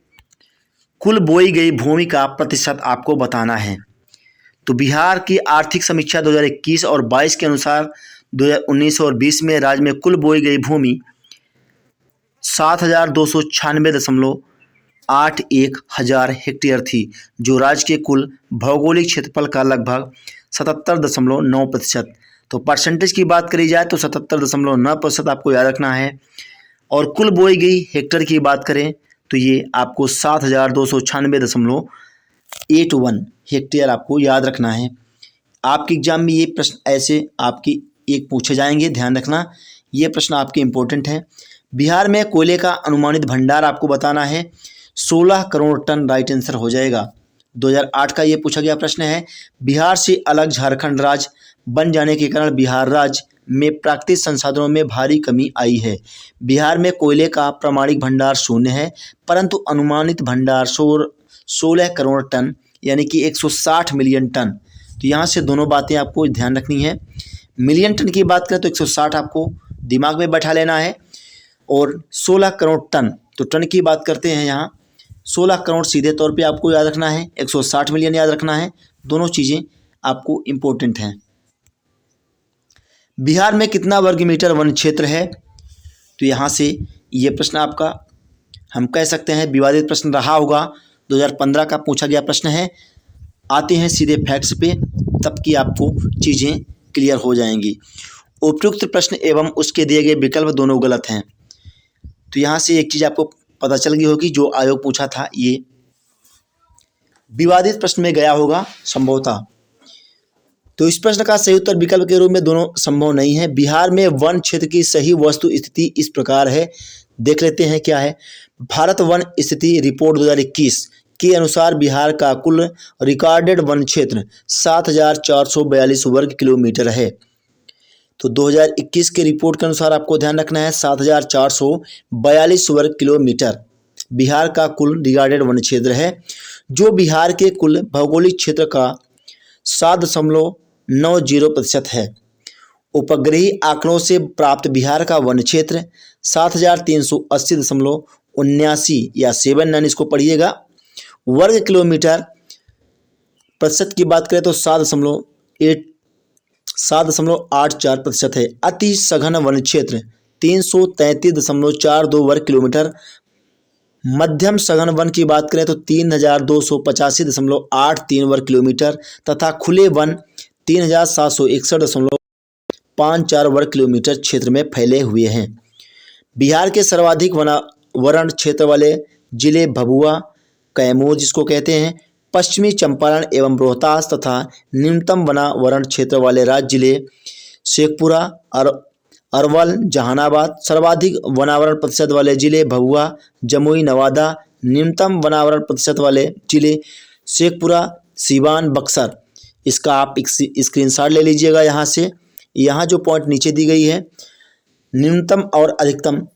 कुल बोई गई भूमि का प्रतिशत आपको बताना है। तो बिहार की आर्थिक समीक्षा 2021 और 22 के अनुसार 2019 और 20 में राज्य में कुल बोई गई भूमि 7,296.81 हजार हेक्टेयर थी, जो राज्य के कुल भौगोलिक क्षेत्रफल का लगभग 77.9%। तो परसेंटेज की बात करी जाए तो 77.9% आपको याद रखना है। और कुल बोई गई हेक्टेयर की बात करें तो ये आपको 7,296.81 हेक्टेयर आपको याद रखना है। आपके एग्जाम में ये प्रश्न ऐसे आपकी एक पूछे जाएंगे, ध्यान रखना। ये प्रश्न आपके इम्पोर्टेंट है। बिहार में कोयले का अनुमानित भंडार आपको बताना है। 16 करोड़ टन राइट आंसर हो जाएगा। 2008 का ये पूछा गया प्रश्न है, बिहार से अलग झारखंड राज्य बन जाने के कारण बिहार राज्य में प्राकृतिक संसाधनों में भारी कमी आई है। बिहार में कोयले का प्रामाणिक भंडार शून्य है, परंतु अनुमानित भंडार 16 करोड़ टन यानी कि 160 मिलियन टन। तो यहाँ से दोनों बातें आपको ध्यान रखनी है। मिलियन टन की बात करें तो 160 आपको दिमाग में बैठा लेना है, और 16 करोड़ टन, तो टन की बात करते हैं यहाँ 16 करोड़ सीधे तौर पे आपको याद रखना है, 160 मिलियन याद रखना है। दोनों चीज़ें आपको इम्पोर्टेंट हैं। बिहार में कितना वर्ग मीटर वन क्षेत्र है? तो यहाँ से ये प्रश्न आपका हम कह सकते हैं विवादित प्रश्न रहा होगा। 2015 का पूछा गया प्रश्न है। आते हैं सीधे फैक्ट्स पे, तब कि आपको चीज़ें क्लियर हो जाएंगी। उपयुक्त प्रश्न एवं उसके दिए गए विकल्प दोनों गलत हैं। तो यहाँ से एक चीज़ आपको पता चल गई होगी, जो आयोग पूछा था ये विवादित प्रश्न में गया होगा संभवतः। तो इस प्रश्न का सही उत्तर विकल्प के रूप में दोनों संभव नहीं है। बिहार में वन क्षेत्र की सही वस्तु स्थिति इस प्रकार है, देख लेते हैं क्या है। भारत वन स्थिति रिपोर्ट 2021 के अनुसार बिहार का कुल रिकॉर्डेड वन क्षेत्र 7,442 वर्ग किलोमीटर है। तो 2021 के रिपोर्ट के अनुसार आपको ध्यान रखना है 7,442 वर्ग किलोमीटर बिहार का कुल रिकॉर्डेड वन क्षेत्र है, जो बिहार के कुल भौगोलिक क्षेत्र का 7.90% है। उपग्रही आंकड़ों से प्राप्त बिहार का वन क्षेत्र 7,380.79 या 79 इसको पढ़िएगा वर्ग किलोमीटर। प्रतिशत की बात करें तो 7.84% है। अति सघन वन क्षेत्र 333.42 वर्ग किलोमीटर। मध्यम सघन वन की बात करें तो 3,285.83 वर्ग किलोमीटर तथा खुले वन 3,761.54 वर्ग किलोमीटर क्षेत्र में फैले हुए हैं। बिहार के सर्वाधिक वनावरण क्षेत्र वाले जिले भभुआ, कैमूर जिसको कहते हैं, पश्चिमी चंपारण एवं रोहतास तथा न्यूनतम वनावरण क्षेत्र वाले राज्य जिले शेखपुरा, अरवल, जहानाबाद। सर्वाधिक वनावरण प्रतिशत वाले जिले भभुआ, जमुई, नवादा। न्यूनतम वनावरण प्रतिशत वाले जिले शेखपुरा, सीवान, बक्सर। इसका आप स्क्रीनशॉट ले लीजिएगा यहाँ से। यहाँ जो पॉइंट नीचे दी गई है, न्यूनतम और अधिकतम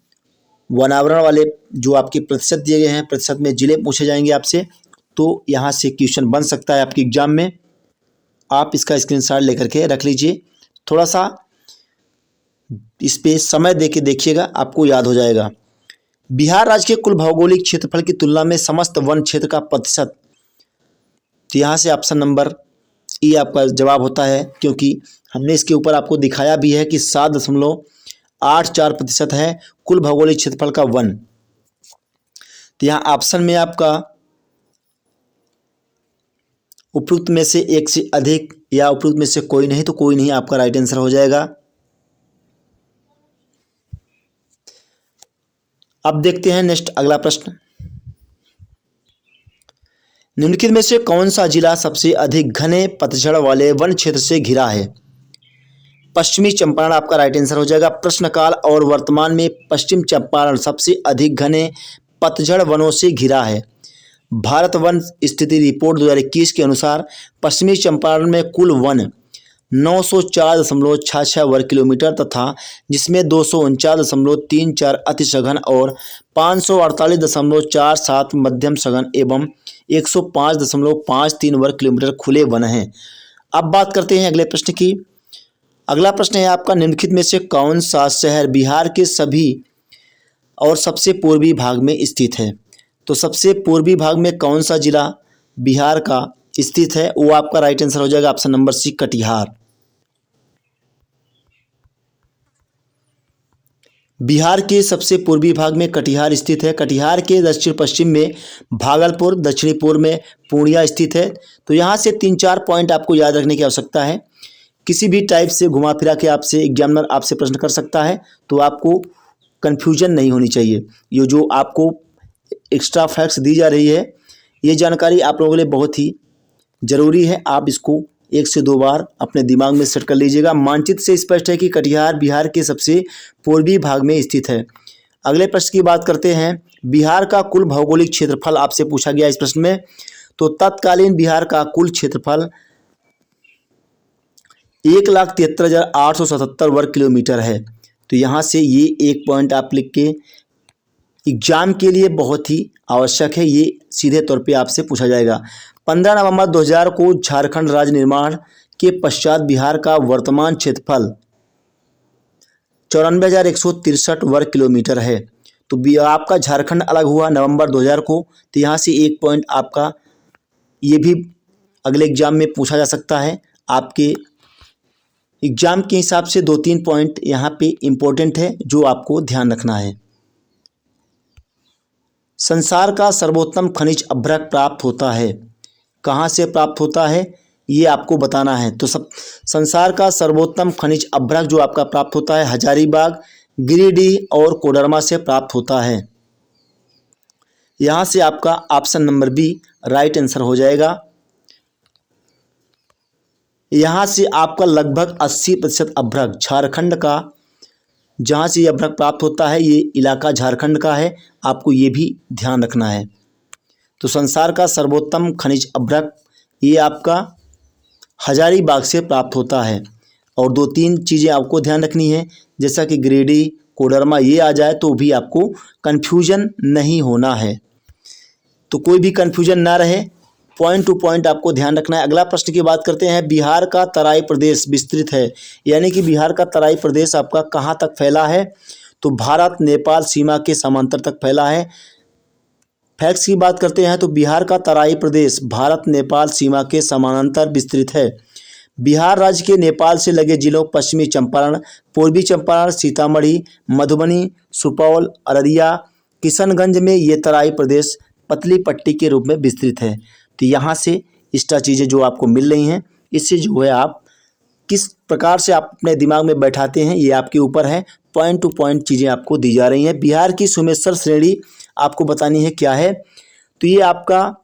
वनावरण वाले जो आपके प्रतिशत दिए गए हैं, प्रतिशत में जिले पूछे जाएंगे आपसे, तो यहाँ से क्वेश्चन बन सकता है आपके एग्जाम में। आप इसका स्क्रीनशॉट लेकर के रख लीजिए, थोड़ा सा इस पे समय दे के देखिएगा, आपको याद हो जाएगा। बिहार राज्य के कुल भौगोलिक क्षेत्रफल की तुलना में समस्त वन क्षेत्र का प्रतिशत, तो यहाँ से ऑप्शन नंबर ई आपका जवाब होता है, क्योंकि हमने इसके ऊपर आपको दिखाया भी है कि 7.84% है कुल भौगोलिक क्षेत्रफल का वन। तो यहाँ ऑप्शन में आपका उपयुक्त में से एक से अधिक या उपयुक्त में से कोई नहीं, तो कोई नहीं आपका राइट आंसर हो जाएगा। अब देखते हैं नेक्स्ट अगला प्रश्न। निम्नलिखित में से कौन सा जिला सबसे अधिक घने पतझड़ वाले वन क्षेत्र से घिरा है? पश्चिमी चंपारण आपका राइट आंसर हो जाएगा। प्रश्नकाल और वर्तमान में पश्चिम चंपारण सबसे अधिक घने पतझड़ वनों से घिरा है। भारत वन स्थिति रिपोर्ट 2021 के अनुसार पश्चिमी चंपारण में कुल वन 904.66 वर्ग किलोमीटर तथा जिसमें 249.34 अति सघन और 548.47 मध्यम सघन एवं 105.53 वर्ग किलोमीटर खुले वन हैं। अब बात करते हैं अगले प्रश्न की। अगला प्रश्न है आपका, निम्नलिखित में से कौन सा शहर बिहार के सभी और सबसे पूर्वी भाग में स्थित है? तो सबसे पूर्वी भाग में कौन सा जिला बिहार का स्थित है, वो आपका राइट आंसर हो जाएगा option number C, Katihar. Bihar के सबसे पूर्वी भाग में कटिहार स्थित है। कटिहार के दक्षिण पश्चिम में भागलपुर, दक्षिणी पूर्व में पूर्णिया स्थित है। तो यहाँ से 3-4 पॉइंट आपको याद रखने की आवश्यकता है। किसी भी टाइप से घुमा फिरा के आपसे एग्जामिनर आपसे प्रश्न कर सकता है, तो आपको कन्फ्यूजन नहीं होनी चाहिए। ये जो आपको एक्स्ट्रा फैक्ट्स दी जा रही है, ये जानकारी आप लोगों के लिए बहुत ही ज़रूरी है। आप इसको 1 से 2 बार अपने दिमाग में सेट कर लीजिएगा। मानचित्र से स्पष्ट है कि कटिहार बिहार के सबसे पूर्वी भाग में स्थित है। अगले प्रश्न की बात करते हैं। बिहार का कुल भौगोलिक क्षेत्रफल आपसे पूछा गया इस प्रश्न में। तो तत्कालीन बिहार का कुल क्षेत्रफल 1,73,877 वर्ग किलोमीटर है। तो यहाँ से ये एक पॉइंट आप लिख के एग्जाम के लिए बहुत ही आवश्यक है, ये सीधे तौर पे आपसे पूछा जाएगा। 15 नवंबर 2000 को झारखंड राज्य निर्माण के पश्चात बिहार का वर्तमान क्षेत्रफल 94,163 वर्ग किलोमीटर है। तो आपका झारखंड अलग हुआ नवंबर 2000 को, तो यहाँ से एक पॉइंट आपका ये भी अगले एग्जाम में पूछा जा सकता है। आपके एग्जाम के हिसाब से 2-3 पॉइंट यहाँ पे इम्पोर्टेंट है जो आपको ध्यान रखना है। संसार का सर्वोत्तम खनिज अभ्रक प्राप्त होता है, कहाँ से प्राप्त होता है ये आपको बताना है। तो संसार का सर्वोत्तम खनिज अभ्रक जो आपका प्राप्त होता है हजारीबाग, गिरिडीह और कोडरमा से प्राप्त होता है। यहाँ से आपका option number B right answer हो जाएगा। यहाँ से आपका लगभग 80% अभ्रक झारखंड का, जहाँ से ये अभ्रक प्राप्त होता है ये इलाका झारखंड का है, आपको ये भी ध्यान रखना है। तो संसार का सर्वोत्तम खनिज अभ्रक ये आपका हजारीबाग से प्राप्त होता है। और 2-3 चीज़ें आपको ध्यान रखनी है, जैसा कि गिरिडीह, कोडरमा ये आ जाए तो भी आपको कन्फ्यूजन नहीं होना है। तो कोई भी कन्फ्यूजन ना रहे, पॉइंट टू पॉइंट आपको ध्यान रखना है। अगला प्रश्न की बात करते हैं। बिहार का तराई प्रदेश विस्तृत है, यानी कि बिहार का तराई प्रदेश आपका कहाँ तक फैला है? तो भारत नेपाल सीमा के समांतर तक फैला है। फैक्ट्स की बात करते हैं तो बिहार का तराई प्रदेश भारत नेपाल सीमा के समानांतर विस्तृत है। बिहार राज्य के नेपाल से लगे जिलों पश्चिमी चंपारण, पूर्वी चंपारण, सीतामढ़ी, मधुबनी, सुपौल, अररिया, किशनगंज में ये तराई प्रदेश पतली पट्टी के रूप में विस्तृत है। तो यहाँ से एक्स्ट्रा चीज़ें जो आपको मिल रही हैं, इससे जो है आप किस प्रकार से आप अपने दिमाग में बैठाते हैं ये आपके ऊपर है। पॉइंट टू पॉइंट चीज़ें आपको दी जा रही हैं। बिहार की सोमेश्वर श्रेणी आपको बतानी है क्या है। तो ये आपका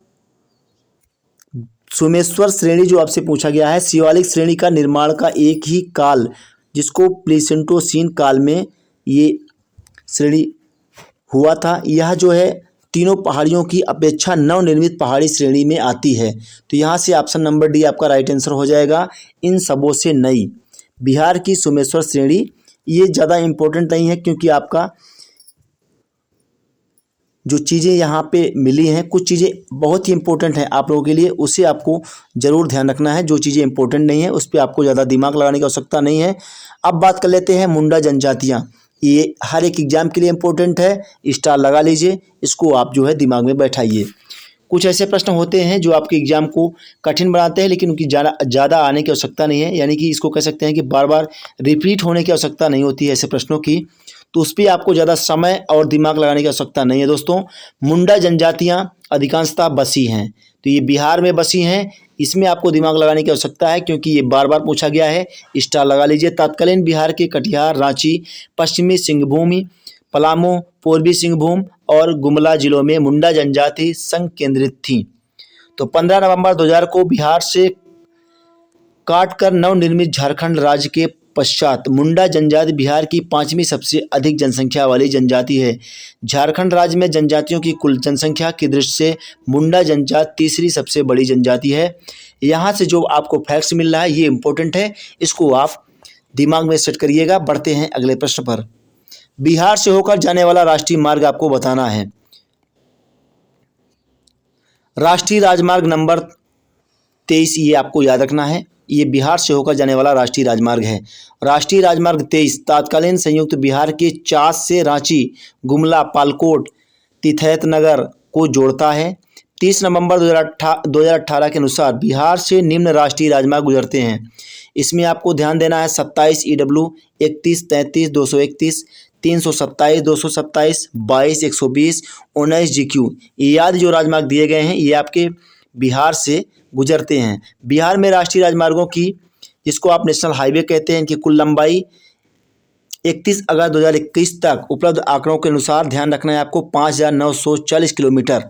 सोमेश्वर श्रेणी जो आपसे पूछा गया है, शिवालिक श्रेणी का निर्माण का एक ही काल, जिसको प्लीस्टोसीन काल में ये श्रेणी हुआ था। यह जो है तीनों पहाड़ियों की अपेक्षा नवनिर्मित पहाड़ी श्रेणी में आती है। तो यहाँ से ऑप्शन नंबर डी आपका राइट आंसर हो जाएगा, इन सबों से नई। बिहार की सोमेश्वर श्रेणी ये ज़्यादा इम्पोर्टेंट नहीं है, क्योंकि आपका जो चीज़ें यहाँ पे मिली हैं, कुछ चीज़ें बहुत ही इंपॉर्टेंट हैं आप लोगों के लिए, उसे आपको ज़रूर ध्यान रखना है। जो चीज़ें इंपॉर्टेंट नहीं है उस पर आपको ज़्यादा दिमाग लगाने की आवश्यकता नहीं है। अब बात कर लेते हैं मुंडा जनजातियाँ। ये हर एक एग्जाम के लिए इम्पोर्टेंट है, स्टार लगा लीजिए, इसको आप जो है दिमाग में बैठाइए। कुछ ऐसे प्रश्न होते हैं जो आपके एग्जाम को कठिन बनाते हैं, लेकिन उनकी ज़्यादा आने की आवश्यकता नहीं है, यानी कि इसको कह सकते हैं कि बार बार रिपीट होने की आवश्यकता नहीं होती है ऐसे प्रश्नों की। तो उस पर आपको ज़्यादा समय और दिमाग लगाने की आवश्यकता नहीं है। दोस्तों, मुंडा जनजातियाँ अधिकांशतः बसी हैं, तो ये बिहार में बसी हैं, इसमें आपको दिमाग लगाने की आवश्यकता है, क्योंकि ये बार बार पूछा गया है। स्टार लगा लीजिए। तत्कालीन बिहार के कटिहार, रांची, पश्चिमी सिंहभूम, पलामू, पूर्वी सिंहभूम और गुमला जिलों में मुंडा जनजाति संकेंद्रित थी। तो 15 नवंबर 2000 को बिहार से काटकर नवनिर्मित झारखंड राज्य के पश्चात मुंडा जनजाति बिहार की 5वीं सबसे अधिक जनसंख्या वाली जनजाति है। झारखंड राज्य में जनजातियों की कुल जनसंख्या की दृष्टि से मुंडा जनजाति तीसरी सबसे बड़ी जनजाति है। यहाँ से जो आपको फैक्ट्स मिल रहा है ये इंपॉर्टेंट है, इसको आप दिमाग में सेट करिएगा। बढ़ते हैं अगले प्रश्न पर। बिहार से होकर जाने वाला राष्ट्रीय मार्ग आपको बताना है। राष्ट्रीय राजमार्ग नंबर 23 ये आपको याद रखना है, ये बिहार से होकर जाने वाला राष्ट्रीय राजमार्ग है। राष्ट्रीय राजमार्ग 23 तत्कालीन संयुक्त बिहार के चास से रांची, गुमला, पालकोट, तिथैतनगर को जोड़ता है। 30 नवंबर 2018 के अनुसार बिहार से निम्न राष्ट्रीय राजमार्ग गुजरते हैं। इसमें आपको ध्यान देना है 27 EW, 31, 33, 231, 327, 227, 22, 120, 19 GQ। ये आदि जो राजमार्ग दिए गए हैं ये आपके बिहार से गुजरते हैं। बिहार में राष्ट्रीय राजमार्गों की, जिसको आप नेशनल हाईवे कहते हैं, इनकी कुल लंबाई 31 अगस्त 2021 तक उपलब्ध आंकड़ों के अनुसार ध्यान रखना है आपको 5,940 किलोमीटर।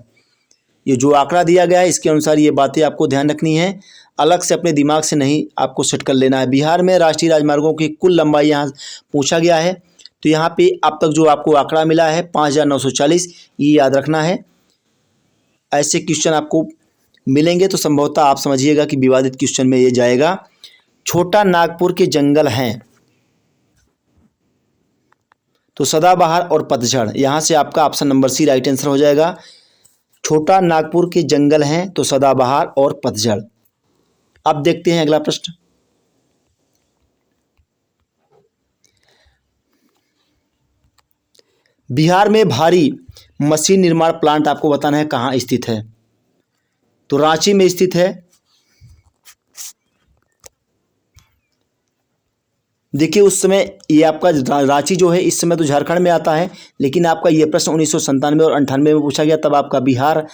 ये जो आंकड़ा दिया गया है इसके अनुसार ये बातें आपको ध्यान रखनी है, अलग से अपने दिमाग से नहीं आपको सेट कर लेना है। बिहार में राष्ट्रीय राजमार्गों की कुल लंबाई यहाँ पूछा गया है, तो यहाँ पे अब तक जो आपको आंकड़ा मिला है 5,940, ये याद रखना है। ऐसे क्वेश्चन आपको मिलेंगे तो संभवतः आप समझिएगा कि विवादित क्वेश्चन में ये जाएगा। छोटा नागपुर के जंगल हैं तो सदाबहार और पतझड़, यहाँ से आपका option number C right answer हो जाएगा। छोटा नागपुर के जंगल हैं तो सदाबहार और पतझड़। अब देखते हैं अगला प्रश्न। बिहार में भारी मशीन निर्माण प्लांट आपको बताना है कहाँ स्थित है। तो रांची में स्थित है। देखिए उस समय ये आपका रांची जो है इस समय तो झारखंड में आता है, लेकिन आपका ये प्रश्न 1997 और 98 में पूछा गया, तब आपका बिहार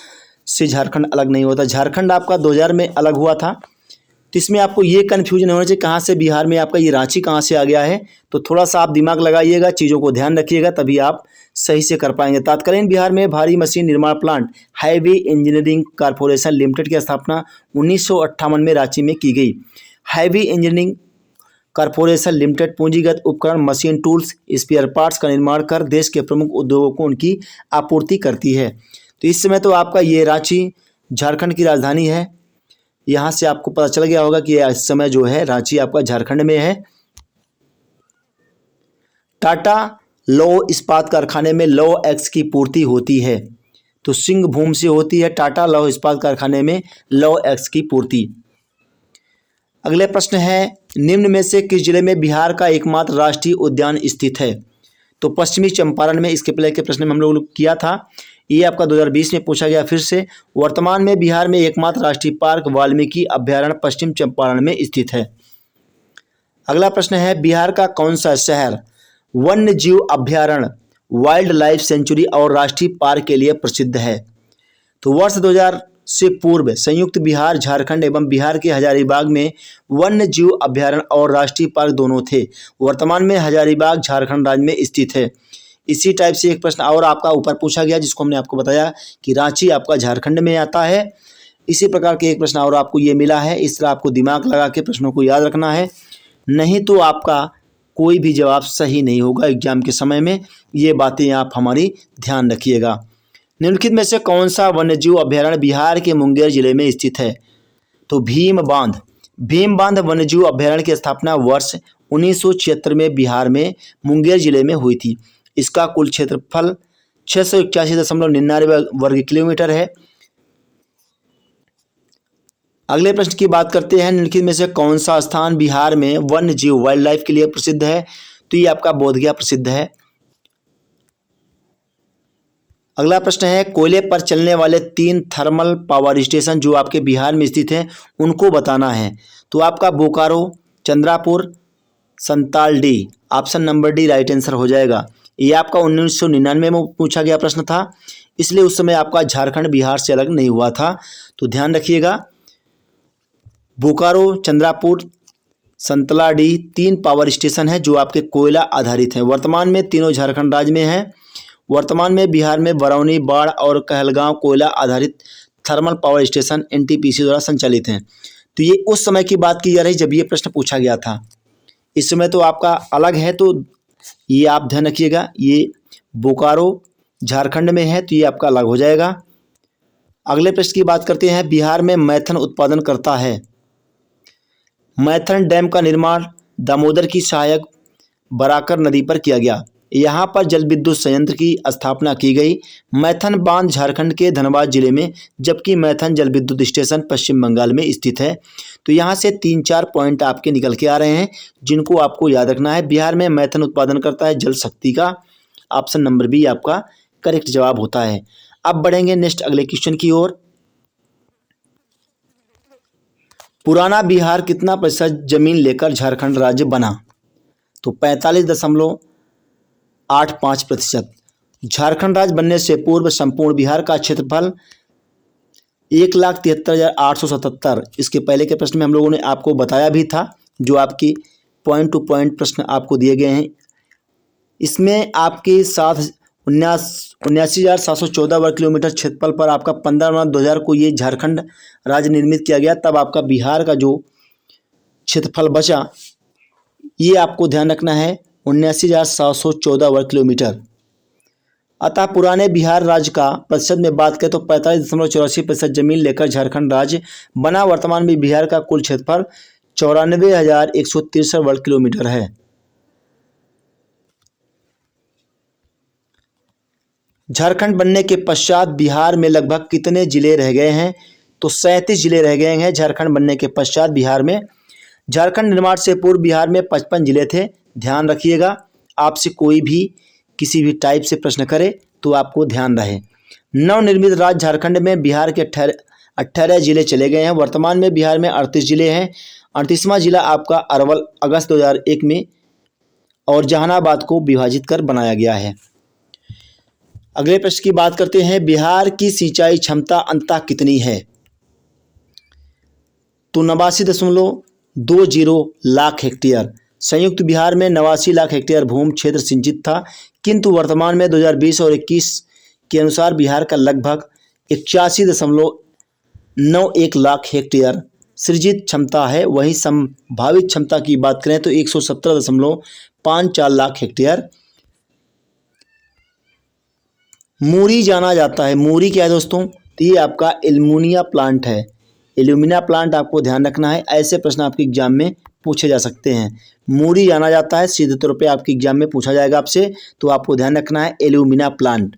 से झारखंड अलग नहीं होता। झारखंड आपका 2000 में अलग हुआ था। तो इसमें आपको ये कन्फ्यूजन होना चाहिए कहाँ से बिहार में आपका ये रांची कहाँ से आ गया है। तो थोड़ा सा आप दिमाग लगाइएगा, चीज़ों को ध्यान रखिएगा, तभी आप सही से कर पाएंगे। तत्कालीन बिहार में भारी मशीन निर्माण plant highway engineering corporation limited की स्थापना 1958 में रांची में की गई। हाईवे इंजीनियरिंग कॉरपोरेशन लिमिटेड पूंजीगत उपकरण, मशीन, टूल्स, स्पेयर पार्ट्स का निर्माण कर देश के प्रमुख उद्योगों को उनकी आपूर्ति करती है। तो इस समय तो आपका ये रांची झारखंड की राजधानी है। यहाँ से आपको पता चल गया होगा कि इस समय जो है रांची आपका झारखंड में है। टाटा लौह इस्पात कारखाने में लौह एक्स की पूर्ति होती है। तो सिंहभूम से होती है टाटा लौह इस्पात कारखाने में लौह एक्स की पूर्ति। अगले प्रश्न है, निम्न में से किस जिले में बिहार का एकमात्र राष्ट्रीय उद्यान स्थित है। तो पश्चिमी चंपारण में। इसके पहले के प्रश्न में हम लोग किया था, ये आपका 2020 में पूछा गया फिर से। वर्तमान में बिहार में एकमात्र राष्ट्रीय पार्क वाल्मीकि अभ्यारण्य पश्चिम चंपारण में स्थित है। अगला प्रश्न है, बिहार का कौन सा शहर वन्य जीव अभ्यारण्य, वाइल्ड लाइफ सेंचुरी और राष्ट्रीय पार्क के लिए प्रसिद्ध है। तो वर्ष 2000 से पूर्व संयुक्त बिहार, झारखंड एवं बिहार के हजारीबाग में वन्य जीव अभ्यारण्य और राष्ट्रीय पार्क दोनों थे। वर्तमान में हजारीबाग झारखंड राज्य में स्थित है। इसी टाइप से एक प्रश्न और आपका ऊपर पूछा गया, जिसको हमने आपको बताया कि रांची आपका झारखंड में आता है। इसी प्रकार के एक प्रश्न और आपको ये मिला है। इस तरह आपको दिमाग लगा के प्रश्नों को याद रखना है, नहीं तो आपका कोई भी जवाब सही नहीं होगा एग्जाम के समय में। ये बातें आप हमारी ध्यान रखिएगा। निम्नलिखित में से कौन सा वन्यजीव अभ्यारण्य बिहार के मुंगेर जिले में स्थित है। तो भीम बांध। भीम बांध वन्यजीव अभ्यारण्य की स्थापना वर्ष 1976 में बिहार में मुंगेर जिले में हुई थी। इसका कुल क्षेत्रफल 681.99 वर्ग किलोमीटर है। अगले प्रश्न की बात करते हैं, निम्नलिखित में से कौन सा स्थान बिहार में वन्य जीव वाइल्ड लाइफ के लिए प्रसिद्ध है। तो ये आपका बोधगया प्रसिद्ध है। अगला प्रश्न है, कोयले पर चलने वाले 3 थर्मल पावर स्टेशन जो आपके बिहार में स्थित हैं उनको बताना है। तो आपका Bokaro, Chandrapur, Santaldih, option number D right answer हो जाएगा। ये आपका 1999 में पूछा गया प्रश्न था, इसलिए उस समय आपका झारखंड बिहार से अलग नहीं हुआ था। तो ध्यान रखिएगा, बोकारो, चंद्रापुर, संतलाडी 3 पावर स्टेशन है जो आपके कोयला आधारित हैं। वर्तमान में तीनों झारखंड राज्य में हैं। वर्तमान में बिहार में बरौनी, बाढ़ और कहलगांव कोयला आधारित थर्मल पावर स्टेशन एनटीपीसी द्वारा संचालित हैं। तो ये उस समय की बात की जा रही जब ये प्रश्न पूछा गया था। इस समय तो आपका अलग है, तो ये आप ध्यान रखिएगा। ये बोकारो झारखंड में है तो ये आपका अलग हो जाएगा। अगले प्रश्न की बात करते हैं, बिहार में मैथन उत्पादन करता है। मैथन डैम का निर्माण दामोदर की सहायक बराकर नदी पर किया गया। यहाँ पर जल विद्युत संयंत्र की स्थापना की गई। मैथन बांध झारखंड के धनबाद जिले में, जबकि मैथन जल विद्युत स्टेशन पश्चिम बंगाल में स्थित है। तो यहाँ से 3-4 पॉइंट आपके निकल के आ रहे हैं जिनको आपको याद रखना है। बिहार में मैथन उत्पादन करता है जल शक्ति का, ऑप्शन नंबर बी आपका करेक्ट जवाब होता है। अब बढ़ेंगे नेक्स्ट अगले क्वेश्चन की ओर। पुराना बिहार कितना प्रतिशत जमीन लेकर झारखंड राज्य बना। तो 45.85%। झारखंड राज्य बनने से पूर्व संपूर्ण बिहार का क्षेत्रफल 1,73,877। इसके पहले के प्रश्न में हम लोगों ने आपको बताया भी था, जो आपकी पॉइंट टू पॉइंट प्रश्न आपको दिए गए हैं। इसमें आपके साथ 79,714 वर्ग किलोमीटर क्षेत्रफल पर आपका 15/9/2000 को ये झारखंड राज्य निर्मित किया गया। तब आपका बिहार का जो क्षेत्रफल बचा ये आपको ध्यान रखना है 79,714 वर्ग किलोमीटर। अतः पुराने बिहार राज्य का प्रतिशत में बात करें तो 45.84% जमीन लेकर झारखंड राज्य बना। वर्तमान में बिहार का कुल क्षेत्रफल 94,163 वर्ग किलोमीटर है। झारखंड बनने के पश्चात बिहार में लगभग कितने जिले रह गए हैं? तो 37 जिले रह गए हैं झारखंड बनने के पश्चात बिहार में। झारखंड निर्माण से पूर्व बिहार में 55 जिले थे। ध्यान रखिएगा, आपसे कोई भी किसी भी टाइप से प्रश्न करे तो आपको ध्यान रहे। नवनिर्मित राज्य झारखंड में बिहार के 18 जिले चले गए हैं। वर्तमान में बिहार में 38 जिले हैं। 38वां जिला आपका अरवल अगस्त 2001 में और जहानाबाद को विभाजित कर बनाया गया है। अगले प्रश्न की बात करते हैं, बिहार की सिंचाई क्षमता अंततः कितनी है? तो 89.20 लाख हेक्टेयर। संयुक्त बिहार में 89 लाख हेक्टेयर भूमि क्षेत्र सिंचित था, किंतु वर्तमान में 2020 और 21 के अनुसार बिहार का लगभग 81.91 लाख हेक्टेयर सृजित क्षमता है। वहीं संभावित क्षमता की बात करें तो 117.54 लाख हेक्टेयर। मूरी जाना जाता है। मूरी क्या है दोस्तों? तो ये आपका एल्युमिनिया प्लांट है। एल्यूमिना प्लांट आपको ध्यान रखना है। ऐसे प्रश्न आपके एग्जाम में पूछे जा सकते हैं। मूरी जाना जाता है, सीधे तौर पे आपके एग्जाम में पूछा जाएगा आपसे, तो आपको ध्यान रखना है एल्यूमिना प्लांट।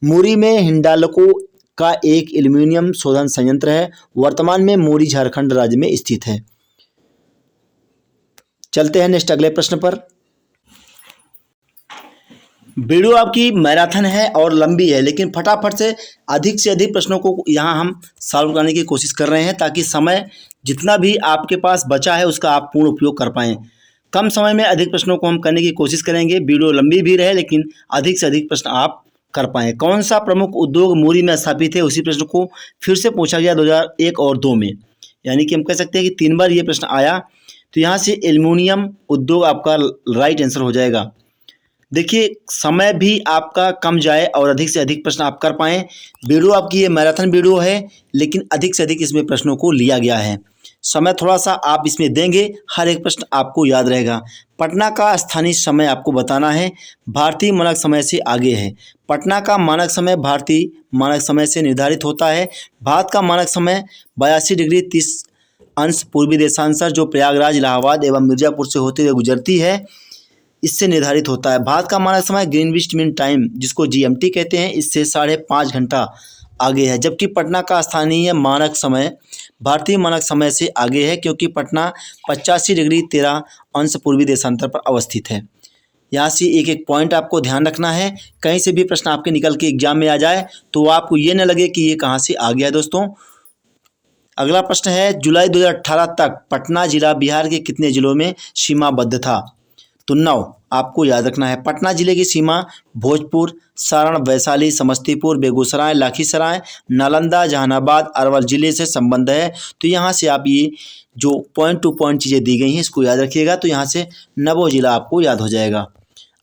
मूरी में हिंडाल्को का एक एल्यूमिनियम शोधन संयंत्र है। वर्तमान में मूरी झारखंड राज्य में स्थित है। चलते हैं नेक्स्ट अगले प्रश्न पर। वीडियो आपकी मैराथन है और लंबी है, लेकिन फटाफट से अधिक प्रश्नों को यहाँ हम सॉल्व करने की कोशिश कर रहे हैं, ताकि समय जितना भी आपके पास बचा है उसका आप पूर्ण उपयोग कर पाएँ। कम समय में अधिक प्रश्नों को हम करने की कोशिश करेंगे। वीडियो लंबी भी रहे, लेकिन अधिक से अधिक प्रश्न आप कर पाएँ। कौन सा प्रमुख उद्योग मूरी में स्थापित है? उसी प्रश्न को फिर से पूछा गया 2001 और 2 में, यानी कि हम कह सकते हैं कि 3 बार ये प्रश्न आया। तो यहाँ से एल्युमिनियम उद्योग आपका राइट आंसर हो जाएगा। देखिए, समय भी आपका कम जाए और अधिक से अधिक प्रश्न आप कर पाएँ। वीडियो आपकी ये मैराथन वीडियो है, लेकिन अधिक से अधिक इसमें प्रश्नों को लिया गया है। समय थोड़ा सा आप इसमें देंगे, हर एक प्रश्न आपको याद रहेगा। पटना का स्थानीय समय आपको बताना है, भारतीय मानक समय से आगे है। पटना का मानक समय भारतीय मानक समय से निर्धारित होता है। भारत का मानक समय 82 डिग्री 30 अंश पूर्वी देशांतर, जो प्रयागराज, इलाहाबाद एवं मिर्ज़ापुर से होते हुए गुजरती है, इससे निर्धारित होता है। भारत का मानक समय ग्रीनविच मीन टाइम, जिसको GMT कहते हैं, इससे 5.5 घंटा आगे है। जबकि पटना का स्थानीय मानक समय भारतीय मानक समय से आगे है, क्योंकि पटना 85 डिग्री 13 अंश पूर्वी देशांतर पर अवस्थित है। यहाँ से एक एक पॉइंट आपको ध्यान रखना है। कहीं से भी प्रश्न आपके निकल के एग्जाम में आ जाए तो आपको ये न लगे कि ये कहाँ से आ गया है। दोस्तों, अगला प्रश्न है, जुलाई 2018 तक पटना जिला बिहार के कितने जिलों में सीमाबद्ध था? तो 9 आपको याद रखना है। पटना जिले की सीमा भोजपुर, सारण, वैशाली, समस्तीपुर, बेगूसराय, लखीसराय, नालंदा, जहानाबाद, अरवल जिले से संबंध है। तो यहाँ से आप ये जो पॉइंट टू पॉइंट चीज़ें दी गई हैं इसको याद रखिएगा। तो यहाँ से 9 जिला आपको याद हो जाएगा।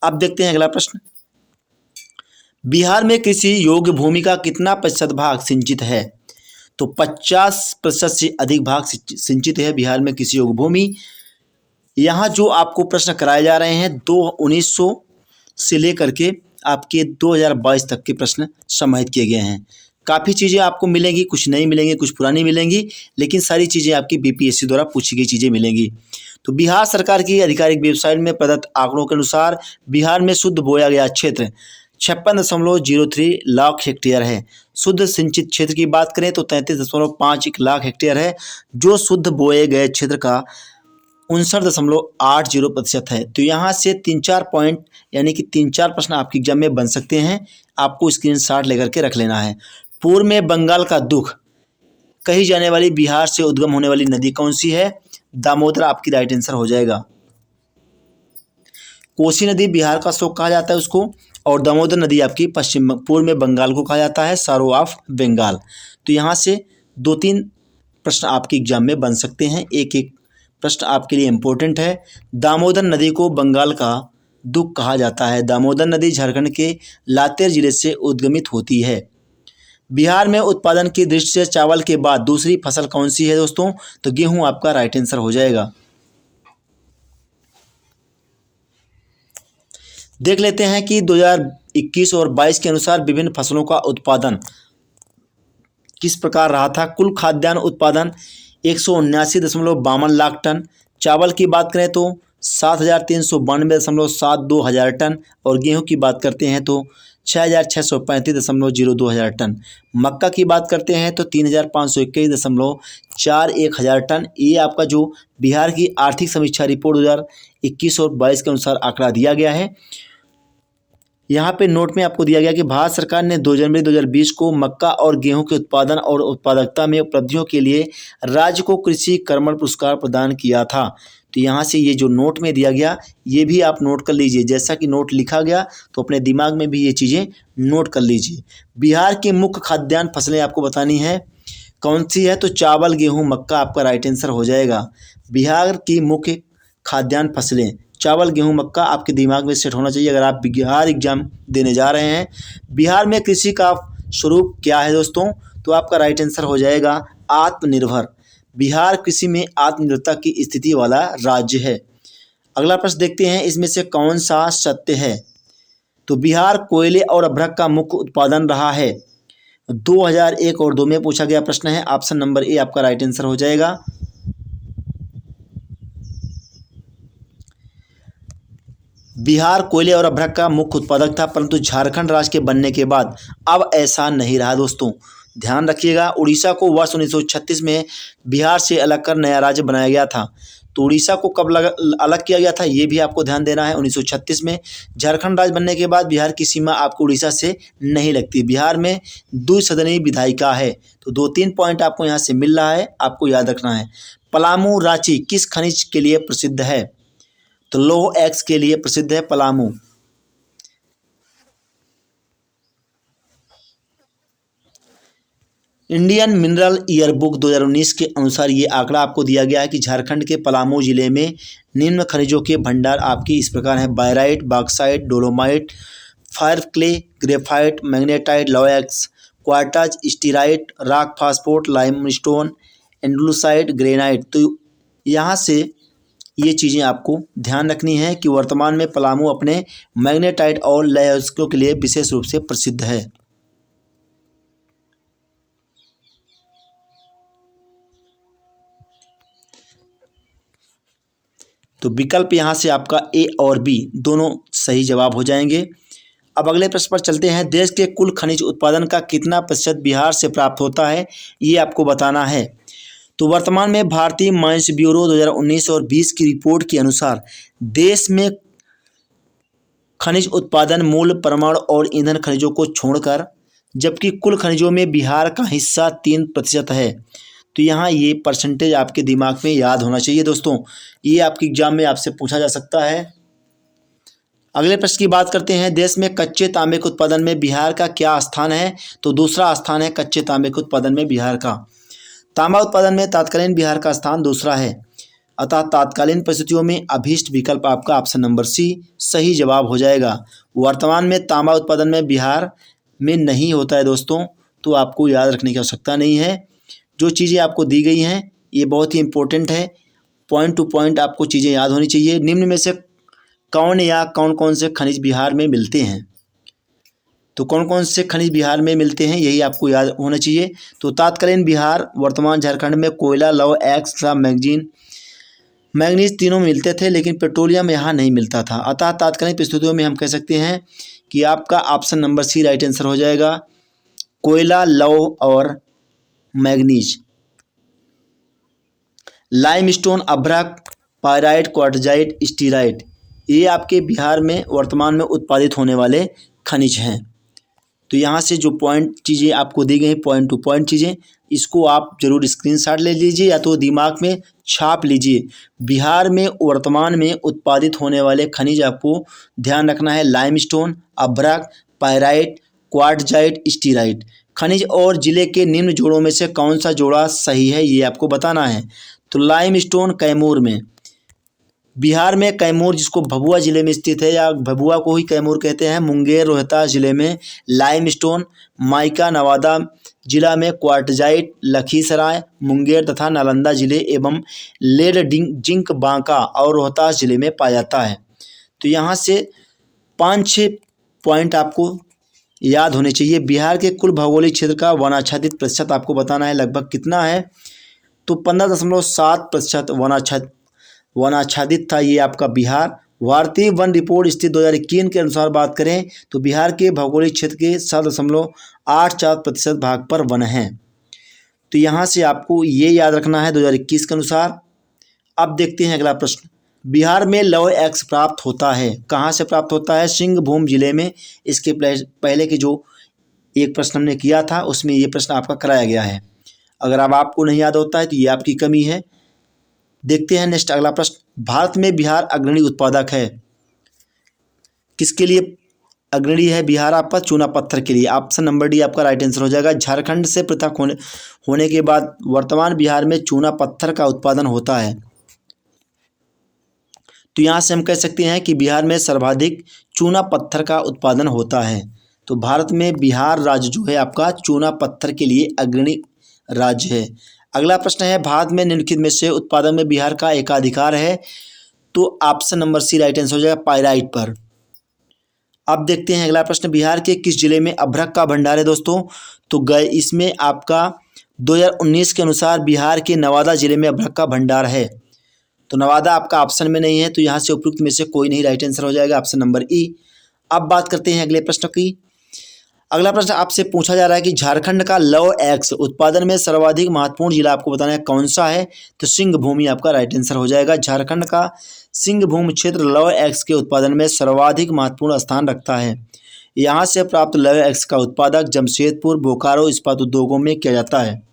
अब देखते हैं अगला प्रश्न। बिहार में कृषि योग्य भूमि का कितना प्रतिशत भाग सिंचित है? तो 50% से अधिक भाग सिंचित है बिहार में कृषि योग्य भूमि। यहाँ जो आपको प्रश्न कराए जा रहे हैं 1900 से लेकर के आपके 2022 तक के प्रश्न समाहित किए गए हैं। काफ़ी चीज़ें आपको मिलेंगी, कुछ नहीं मिलेंगी, कुछ पुरानी मिलेंगी, लेकिन सारी चीज़ें आपकी BPSC द्वारा पूछी गई चीज़ें मिलेंगी। तो बिहार सरकार की आधिकारिक वेबसाइट में प्रदत्त आंकड़ों के अनुसार बिहार में शुद्ध बोया गया क्षेत्र 56.03 लाख हेक्टेयर है। शुद्ध सिंचित क्षेत्र की बात करें तो 33.51 लाख हेक्टेयर है, जो शुद्ध बोए गए क्षेत्र का 59.80% है। तो यहाँ से 3-4 पॉइंट यानी कि 3-4 प्रश्न आपके एग्जाम में बन सकते हैं। आपको स्क्रीनशॉट लेकर के रख लेना है। पूर्व में बंगाल का दुख कही जाने वाली बिहार से उद्गम होने वाली नदी कौन सी है? दामोदर आपकी राइट आंसर हो जाएगा। कोसी नदी बिहार का शोक कहा जाता है उसको, और दामोदर नदी आपकी पूर्व में बंगाल को कहा जाता है, सरो ऑफ बंगाल। तो यहाँ से 2-3 प्रश्न आपके एग्जाम में बन सकते हैं। एक एक प्रश्न आपके लिए इम्पोर्टेंट है। दामोदर नदी को बंगाल का दुख कहा जाता है। दामोदर नदी झारखंड के लातेर जिले से उद्गमित होती है। बिहार में उत्पादन की दृष्टि से चावल के बाद दूसरी फसल कौन सी है दोस्तों? तो गेहूं आपका राइट आंसर हो जाएगा। देख लेते हैं कि 2021 और 22 के अनुसार विभिन्न फसलों का उत्पादन किस प्रकार रहा था। कुल खाद्यान्न उत्पादन 179.52 लाख टन। चावल की बात करें तो 7,392.72 हज़ार टन और गेहूं की बात करते हैं तो 6,635.02 हज़ार टन। मक्का की बात करते हैं तो 3,521.41 हज़ार टन। ये आपका जो बिहार की आर्थिक समीक्षा रिपोर्ट 2021 और 22 के अनुसार आंकड़ा दिया गया है। यहाँ पे नोट में आपको दिया गया कि भारत सरकार ने 2 जनवरी 2020 को मक्का और गेहूं के उत्पादन और उत्पादकता में उपलब्धियों के लिए राज्य को कृषि कर्मण पुरस्कार प्रदान किया था। तो यहाँ से ये जो नोट में दिया गया ये भी आप नोट कर लीजिए। जैसा कि नोट लिखा गया तो अपने दिमाग में भी ये चीज़ें नोट कर लीजिए। बिहार की मुख्य खाद्यान्न फसलें आपको बतानी है कौन सी है, तो चावल गेहूँ मक्का आपका राइट आंसर हो जाएगा। बिहार की मुख्य खाद्यान्न फसलें चावल गेहूं मक्का आपके दिमाग में सेट होना चाहिए अगर आप बिहार एग्जाम देने जा रहे हैं। बिहार में कृषि का स्वरूप क्या है दोस्तों, तो आपका राइट आंसर हो जाएगा आत्मनिर्भर। बिहार कृषि में आत्मनिर्भरता की स्थिति वाला राज्य है। अगला प्रश्न देखते हैं इसमें से कौन सा सत्य है। तो बिहार कोयले और अभ्रक का मुख्य उत्पादन रहा है। 2001 और 2 में पूछा गया प्रश्न है। ऑप्शन नंबर ए आपका राइट आंसर हो जाएगा। बिहार कोयले और अभ्रक का मुख्य उत्पादक था, परंतु झारखंड राज्य के बनने के बाद अब ऐसा नहीं रहा दोस्तों, ध्यान रखिएगा। उड़ीसा को वर्ष 1936 में बिहार से अलग कर नया राज्य बनाया गया था। तो उड़ीसा को कब अलग किया गया था ये भी आपको ध्यान देना है, 1936 में। झारखंड राज्य बनने के बाद बिहार की सीमा आपको उड़ीसा से नहीं लगती। बिहार में द्विसदनीय विधायिका है। तो 2-3 पॉइंट आपको यहाँ से मिल रहा है, आपको याद रखना है। पलामू रांची किस खनिज के लिए प्रसिद्ध है, तो लौह एक्स के लिए प्रसिद्ध है पलामू। इंडियन मिनरल ईयरबुक 2019 के अनुसार ये आंकड़ा आपको दिया गया है कि झारखंड के पलामू जिले में निम्न खनिजों के भंडार आपकी इस प्रकार हैं: barite, bauxite, dolomite, fire clay, graphite, magnetite, लौह एक्स, quartz, steatite, rock phosphate, limestone, andalusite, granite. तो यहाँ से ये चीज़ें आपको ध्यान रखनी है कि वर्तमान में पलामू अपने मैग्नेटाइट और लौह अयस्कों के लिए विशेष रूप से प्रसिद्ध है। तो विकल्प यहाँ से आपका ए और बी दोनों सही जवाब हो जाएंगे। अब अगले प्रश्न पर चलते हैं। देश के कुल खनिज उत्पादन का कितना प्रतिशत बिहार से प्राप्त होता है, ये आपको बताना है। तो वर्तमान में भारतीय माइंस ब्यूरो 2019 और 20 की रिपोर्ट के अनुसार देश में खनिज उत्पादन मूल परमाणु और ईंधन खनिजों को छोड़कर, जबकि कुल खनिजों में बिहार का हिस्सा 3% है। तो यहाँ ये परसेंटेज आपके दिमाग में याद होना चाहिए दोस्तों, ये आपके एग्जाम में आपसे पूछा जा सकता है। अगले प्रश्न की बात करते हैं। देश में कच्चे तांबे के उत्पादन में बिहार का क्या स्थान है, तो दूसरा स्थान है कच्चे तांबे के उत्पादन में बिहार का। तांबा उत्पादन में तत्कालीन बिहार का स्थान दूसरा है, अतः तत्कालीन परिस्थितियों में अभीष्ट विकल्प आपका ऑप्शन नंबर सी सही जवाब हो जाएगा। वर्तमान में तांबा उत्पादन में बिहार में नहीं होता है दोस्तों, तो आपको याद रखने की आवश्यकता नहीं है। जो चीज़ें आपको दी गई हैं ये बहुत ही इंपॉर्टेंट है, पॉइंट टू पॉइंट आपको चीज़ें याद होनी चाहिए। निम्न में से कौन या कौन कौन से खनिज बिहार में मिलते हैं, तो कौन कौन से खनिज बिहार में मिलते हैं यही आपको याद होना चाहिए। तो तत्कालीन बिहार वर्तमान झारखंड में कोयला, लौह एक्स तथा मैग्नीज तीनों मिलते थे, लेकिन पेट्रोलियम यहाँ नहीं मिलता था। अतः तत्कालीन परिस्थितियों में हम कह सकते हैं कि आपका option number C right answer हो जाएगा, कोयला, लौह और मैग्नीज। लाइमस्टोन, अभ्रक, पायराइट, क्वार्टजाइट, स्टीराइट ये आपके बिहार में वर्तमान में उत्पादित होने वाले खनिज हैं। तो यहाँ से जो पॉइंट चीज़ें आपको दी गई पॉइंट टू पॉइंट चीज़ें, इसको आप जरूर स्क्रीनशॉट ले लीजिए या तो दिमाग में छाप लीजिए। बिहार में वर्तमान में उत्पादित होने वाले खनिज आपको ध्यान रखना है: लाइमस्टोन, अभ्रक, पायराइट, क्वार्टजाइट, स्टीराइट। खनिज और जिले के निम्न जोड़ों में से कौन सा जोड़ा सही है ये आपको बताना है। तो लाइमस्टोन कैमूर में, बिहार में कैमूर जिसको भभुआ जिले में स्थित है या भभुआ को ही कैमूर कहते हैं। मुंगेर रोहतास जिले में लाइमस्टोन, माइका नवादा जिला में क्वार्टजाइट, लखीसराय, मुंगेर तथा नालंदा जिले एवं लेड जिंक बांका और रोहतास जिले में पाया जाता है। तो यहाँ से 5-6 पॉइंट आपको याद होने चाहिए। बिहार के कुल भौगोलिक क्षेत्र का वनाच्छादित प्रतिशत आपको बताना है लगभग कितना है, तो 15.7% वनाच्छादित था ये आपका बिहार। भारतीय वन रिपोर्ट स्थित 2021 के अनुसार बात करें तो बिहार के भौगोलिक क्षेत्र के 7.84% भाग पर वन हैं। तो यहाँ से आपको ये याद रखना है 2021 के अनुसार। अब देखते हैं अगला प्रश्न। बिहार में लौह अयस्क प्राप्त होता है, कहाँ से प्राप्त होता है? सिंहभूम जिले में। इसके पहले के जो एक प्रश्न हमने किया था उसमें ये प्रश्न आपका कराया गया है। अगर अब आपको नहीं याद होता है तो ये आपकी कमी है। देखते हैं नेक्स्ट अगला प्रश्न। भारत में बिहार अग्रणी उत्पादक है, किसके लिए अग्रणी है बिहार? आपका चूना पत्थर के लिए। ऑप्शन नंबर डी आपका राइट आंसर हो जाएगा। झारखंड से पृथक होने के बाद वर्तमान बिहार में चूना पत्थर का उत्पादन होता है। तो यहाँ से हम कह सकते हैं कि बिहार में सर्वाधिक चूना पत्थर का उत्पादन होता है। तो भारत में बिहार राज्य जो है आपका चूना पत्थर के लिए अग्रणी राज्य है। अगला प्रश्न है, भारत में निम्नलिखित में से उत्पादन में बिहार का एकाधिकार है? तो option number C right answer हो जाएगा, पाइराइट पर। अब देखते हैं अगला प्रश्न। बिहार के किस जिले में अभ्रक का भंडार है दोस्तों? तो इसमें आपका 2019 के अनुसार बिहार के नवादा जिले में अभ्रक का भंडार है। तो नवादा आपका ऑप्शन में नहीं है, तो यहाँ से उपयुक्त में से कोई नहीं, राइट आंसर हो जाएगा ऑप्शन नंबर ई। अब बात करते हैं अगले प्रश्न की। अगला प्रश्न आपसे पूछा जा रहा है कि झारखंड का लौह अयस्क उत्पादन में सर्वाधिक महत्वपूर्ण जिला आपको बताना है कौन सा है? तो सिंहभूम आपका राइट आंसर हो जाएगा। झारखंड का सिंहभूम क्षेत्र लौह अयस्क के उत्पादन में सर्वाधिक महत्वपूर्ण स्थान रखता है। यहाँ से प्राप्त लौह अयस्क का उत्पादक जमशेदपुर, बोकारो इस्पात उद्योगों में किया जाता है।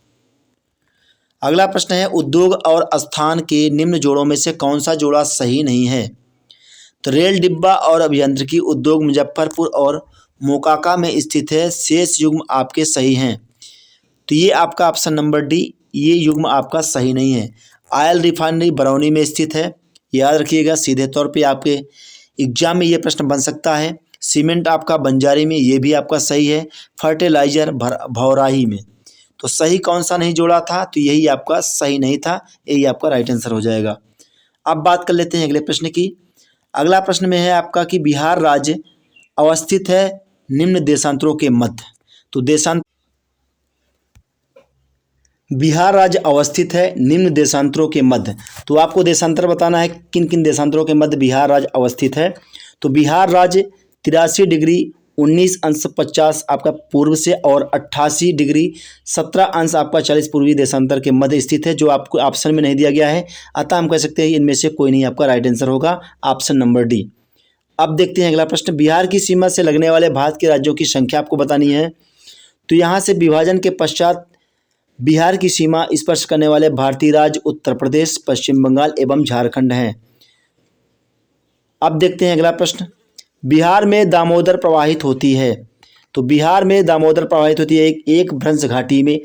अगला प्रश्न है, उद्योग और स्थान के निम्न जोड़ों में से कौन सा जोड़ा सही नहीं है? तो रेल डिब्बा और अभियांत्रिकी उद्योग मुजफ्फरपुर और मोकाका में स्थित है, शेष युग्म आपके सही हैं। तो ये आपका ऑप्शन नंबर डी, ये युग्म आपका सही नहीं है। ऑयल रिफाइनरी बरौनी में स्थित है, याद रखिएगा, सीधे तौर पे आपके एग्जाम में ये प्रश्न बन सकता है। सीमेंट आपका बंजारी में, ये भी आपका सही है। फर्टिलाइजर भौराही में। तो सही कौन सा नहीं जोड़ा था? तो यही आपका सही नहीं था, यही आपका राइट आंसर हो जाएगा। अब बात कर लेते हैं अगले प्रश्न की। अगला प्रश्न में है आपका कि बिहार राज्य अवस्थित है निम्न देशांतरों के मध्य। तो बिहार राज्य अवस्थित है निम्न देशांतरों के मध्य। तो आपको देशांतर बताना है किन किन देशांतरों के मध्य बिहार राज्य अवस्थित है। तो बिहार राज्य 83 डिग्री 19 अंश 50 आपका पूर्व से और 88 डिग्री 17 अंश आपका 40 पूर्वी देशांतर के मध्य स्थित है, जो आपको ऑप्शन में नहीं दिया गया है। अतः हम कह सकते हैं इनमें से कोई नहीं आपका राइट आंसर होगा, ऑप्शन नंबर डी। अब देखते हैं अगला प्रश्न। बिहार की सीमा से लगने वाले भारत के राज्यों की संख्या आपको बतानी है। तो यहाँ से विभाजन के पश्चात बिहार की सीमा स्पर्श करने वाले भारतीय राज्य उत्तर प्रदेश, पश्चिम बंगाल एवं झारखंड हैं। अब देखते हैं अगला प्रश्न। बिहार में दामोदर प्रवाहित होती है। तो बिहार में दामोदर प्रवाहित होती है एक भ्रंश घाटी में।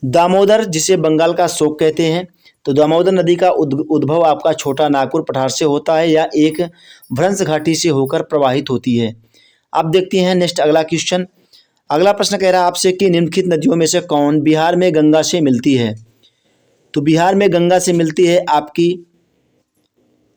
दामोदर जिसे बंगाल का शोक कहते हैं। तो दामोदर नदी का उद्भव आपका छोटा नागपुर पठार से होता है या एक भ्रंश घाटी से होकर प्रवाहित होती है। अब देखते हैं नेक्स्ट अगला क्वेश्चन। अगला प्रश्न कह रहा है आपसे कि निम्नलिखित नदियों में से कौन बिहार में गंगा से मिलती है? तो बिहार में गंगा से मिलती है आपकी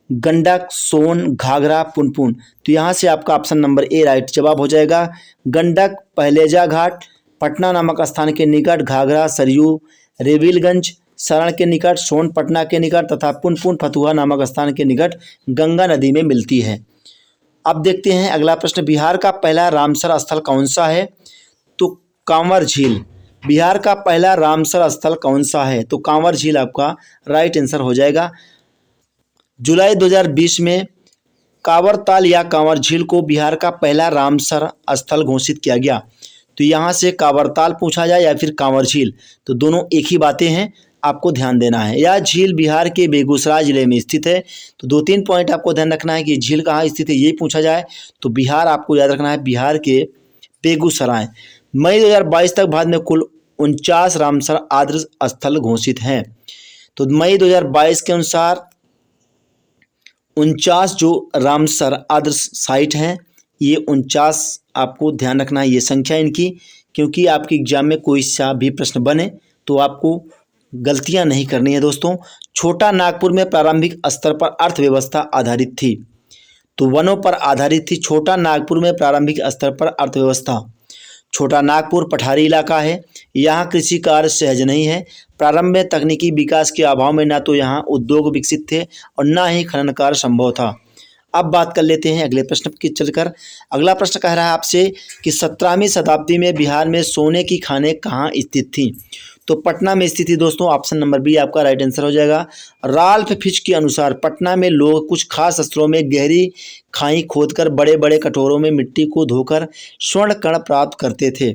गंडक, सोन, घाघरा, पुनपुन। तो यहाँ से आपका ऑप्शन नंबर ए राइट जवाब हो जाएगा। गंडक पहलेजा घाट पटना नामक स्थान के निकट, घाघरा सरयू रेविलगंज सरण के निकट, सोन पटना के निकट तथा पुनपुन फतुहा नामक स्थान के निकट गंगा नदी में मिलती है। अब देखते हैं अगला प्रश्न। बिहार का पहला रामसर स्थल कौन सा है? तो कांवर झील। बिहार का पहला रामसर स्थल कौन सा है? तो कांवर झील आपका राइट आंसर हो जाएगा। जुलाई 2020 में कांवरताल या कांवर झील को बिहार का पहला रामसर स्थल घोषित किया गया। तो यहाँ से कांवरताल पूछा जाए या फिर कांवर झील, तो दोनों एक ही बातें हैं, आपको ध्यान देना है। यह झील बिहार के बेगूसराय जिले में स्थित है। तो 2-3 पॉइंट आपको ध्यान रखना है कि झील कहाँ स्थित है, ये पूछा जाए तो बिहार आपको याद रखना है, बिहार के बेगूसराय। मई 2022 तक भारत में कुल 49 रामसर आदर्श स्थल घोषित हैं। तो मई 2022 के अनुसार 49 जो रामसर आदर्श साइट हैं, ये 49 आपको ध्यान रखना है, ये संख्या इनकी, क्योंकि आपके एग्जाम में कोई सा भी प्रश्न बने तो आपको गलतियां नहीं करनी है दोस्तों। छोटा नागपुर में प्रारंभिक स्तर पर अर्थव्यवस्था आधारित थी। तो वनों पर आधारित थी। छोटा नागपुर में प्रारंभिक स्तर पर अर्थव्यवस्था। छोटा नागपुर पठारी इलाका है, यहाँ कृषि कार्य सहज नहीं है। प्रारंभ में तकनीकी विकास के अभाव में ना तो यहाँ उद्योग विकसित थे और ना ही खनन कार्य संभव था। अब बात कर लेते हैं अगले प्रश्न की चलकर। अगला प्रश्न कह रहा है आपसे कि 17वीं शताब्दी में बिहार में सोने की खानें कहाँ स्थित थीं? तो पटना में स्थित थी दोस्तों। ऑप्शन नंबर बी आपका राइट आंसर हो जाएगा। राल्फ फिच के अनुसार पटना में लोग कुछ खास अस्त्रों में गहरी खाई खोदकर बड़े बड़े कटोरों में मिट्टी को धोकर स्वर्ण कण प्राप्त करते थे।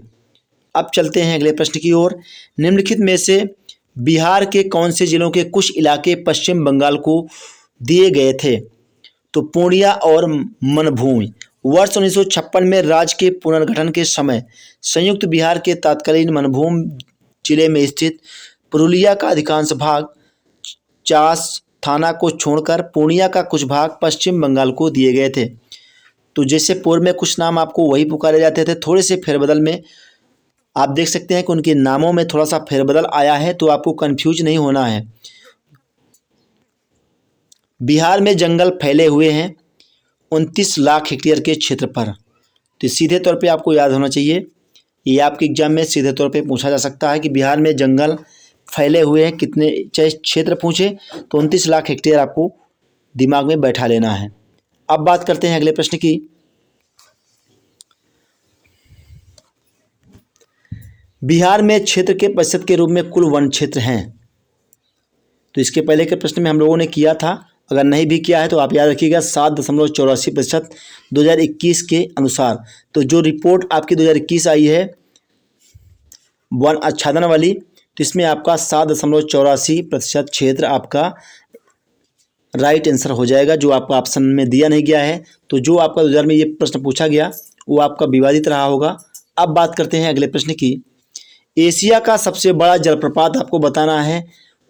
अब चलते हैं अगले प्रश्न की ओर। निम्नलिखित में से बिहार के कौन से जिलों के कुछ इलाके पश्चिम बंगाल को दिए गए थे? तो पूर्णिया और मनभूमि। वर्ष 1956 में राज्य के पुनर्गठन के समय संयुक्त बिहार के तत्कालीन मनभूम जिले में स्थित पुरुलिया का अधिकांश भाग चास थाना को छोड़कर पूर्णिया का कुछ भाग पश्चिम बंगाल को दिए गए थे। तो जैसे पूर्व में कुछ नाम आपको वही पुकारे जाते थे, थोड़े से फेरबदल में आप देख सकते हैं कि उनके नामों में थोड़ा सा फेरबदल आया है, तो आपको कंफ्यूज नहीं होना है। बिहार में जंगल फैले हुए हैं 29 लाख हेक्टेयर के क्षेत्र पर। तो सीधे तौर पे आपको याद होना चाहिए, ये आपके एग्जाम में सीधे तौर पे पूछा जा सकता है कि बिहार में जंगल फैले हुए हैं कितने, चाहे क्षेत्र पूछे तो 29 लाख हेक्टेयर आपको दिमाग में बैठा लेना है। अब बात करते हैं अगले प्रश्न की। बिहार में क्षेत्र के प्रतिशत के रूप में कुल वन क्षेत्र हैं। तो इसके पहले के प्रश्न में हम लोगों ने किया था, अगर नहीं भी किया है तो आप याद रखिएगा 7.84% 2021 के अनुसार। तो जो रिपोर्ट आपकी 2021 आई है वन आच्छादन वाली, तो इसमें आपका 7.84% क्षेत्र आपका राइट आंसर हो जाएगा, जो आपका ऑप्शन में दिया नहीं गया है। तो जो आपका 2000 में ये प्रश्न पूछा गया वो आपका विवादित रहा होगा। अब बात करते हैं अगले प्रश्न की। एशिया का सबसे बड़ा जलप्रपात आपको बताना है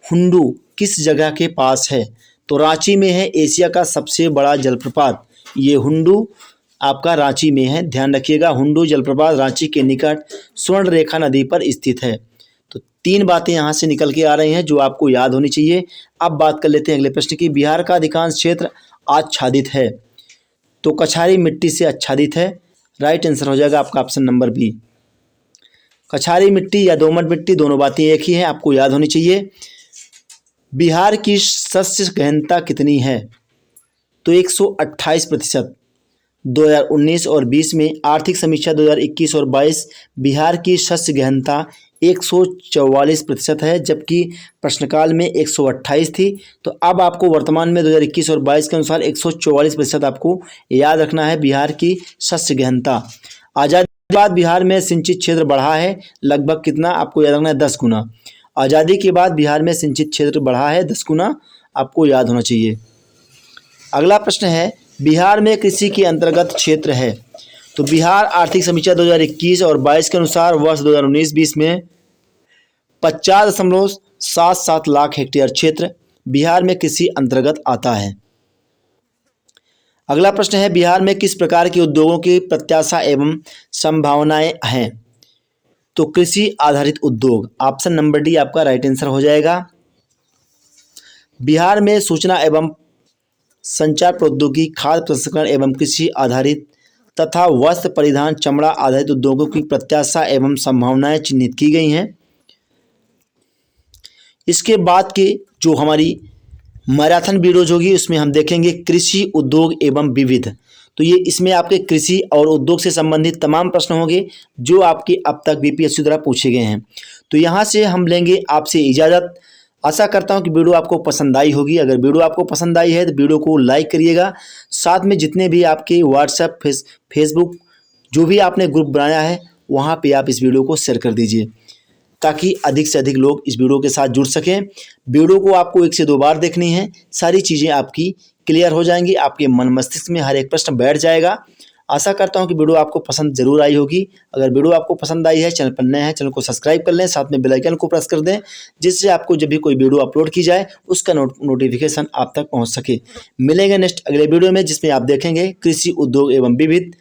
हुंडू किस जगह के पास है? तो रांची में है एशिया का सबसे बड़ा जलप्रपात। ये हुंडू आपका रांची में है, ध्यान रखिएगा। हुंडू जलप्रपात रांची के निकट स्वर्ण रेखा नदी पर स्थित है। तो 3 बातें यहाँ से निकल के आ रही हैं जो आपको याद होनी चाहिए। अब बात कर लेते हैं अगले प्रश्न की। बिहार का अधिकांश क्षेत्र आच्छादित है। तो कछारी मिट्टी से आच्छादित है, राइट आंसर हो जाएगा आपका ऑप्शन नंबर बी। कछारी मिट्टी या दोमट मिट्टी दोनों बातें एक ही हैं, आपको याद होनी चाहिए। बिहार की शस्य गहनता कितनी है? तो 128%। 2019 और 20 में आर्थिक समीक्षा 2021 और 22 बिहार की शस्य गहनता 144% है, जबकि प्रश्नकाल में 128 थी। तो अब आपको वर्तमान में 2021 और 22 के अनुसार 144% आपको याद रखना है बिहार की शस्य गहनता। आज़ादी के बाद बिहार में सिंचित क्षेत्र बढ़ा है लगभग कितना? आपको याद रखना है 10 गुना। आज़ादी के बाद बिहार में सिंचित क्षेत्र बढ़ा है 10 गुना, आपको याद होना चाहिए। अगला प्रश्न है बिहार में कृषि के अंतर्गत क्षेत्र है। तो बिहार आर्थिक समीक्षा 2021 और 22 के अनुसार वर्ष 2019-20 में 50.77 लाख हेक्टेयर क्षेत्र बिहार में कृषि अंतर्गत आता है। अगला प्रश्न है बिहार में किस प्रकार के उद्योगों की प्रत्याशा एवं संभावनाएं हैं? तो कृषि आधारित उद्योग। ऑप्शन नंबर डी आपका राइट आंसर हो जाएगा। बिहार में सूचना एवं संचार प्रौद्योगिकी, खाद्य प्रसंस्करण एवं कृषि आधारित तथा वस्त्र परिधान चमड़ा आधारित उद्योगों की प्रत्याशा एवं संभावनाएं चिन्हित की गई हैं। इसके बाद के जो हमारी मैराथन वीडियोज होगी उसमें हम देखेंगे कृषि उद्योग एवं विविध। तो ये इसमें आपके कृषि और उद्योग से संबंधित तमाम प्रश्न होंगे जो आपके अब तक बीपीएससी द्वारा पूछे गए हैं। तो यहाँ से हम लेंगे आपसे इजाज़त। आशा करता हूँ कि वीडियो आपको पसंद आई होगी। अगर वीडियो आपको पसंद आई है तो वीडियो को लाइक करिएगा। साथ में जितने भी आपके व्हाट्सएप फेसबुक जो भी आपने ग्रुप बनाया है वहाँ पे आप इस वीडियो को शेयर कर दीजिए ताकि अधिक से अधिक लोग इस वीडियो के साथ जुड़ सकें। वीडियो को आपको 1 से 2 बार देखनी है, सारी चीज़ें आपकी क्लियर हो जाएंगी, आपके मन मस्तिष्क में हर एक प्रश्न बैठ जाएगा। आशा करता हूं कि वीडियो आपको पसंद जरूर आई होगी। अगर वीडियो आपको पसंद आई है, चैनल पर नए हैं, चैनल को सब्सक्राइब कर लें, साथ में बेल आइकन को प्रेस कर दें, जिससे आपको जब भी कोई वीडियो अपलोड की जाए उसका नोटिफिकेशन आप तक पहुंच सके। मिलेंगे नेक्स्ट अगले वीडियो में जिसमें आप देखेंगे कृषि उद्योग एवं विविध।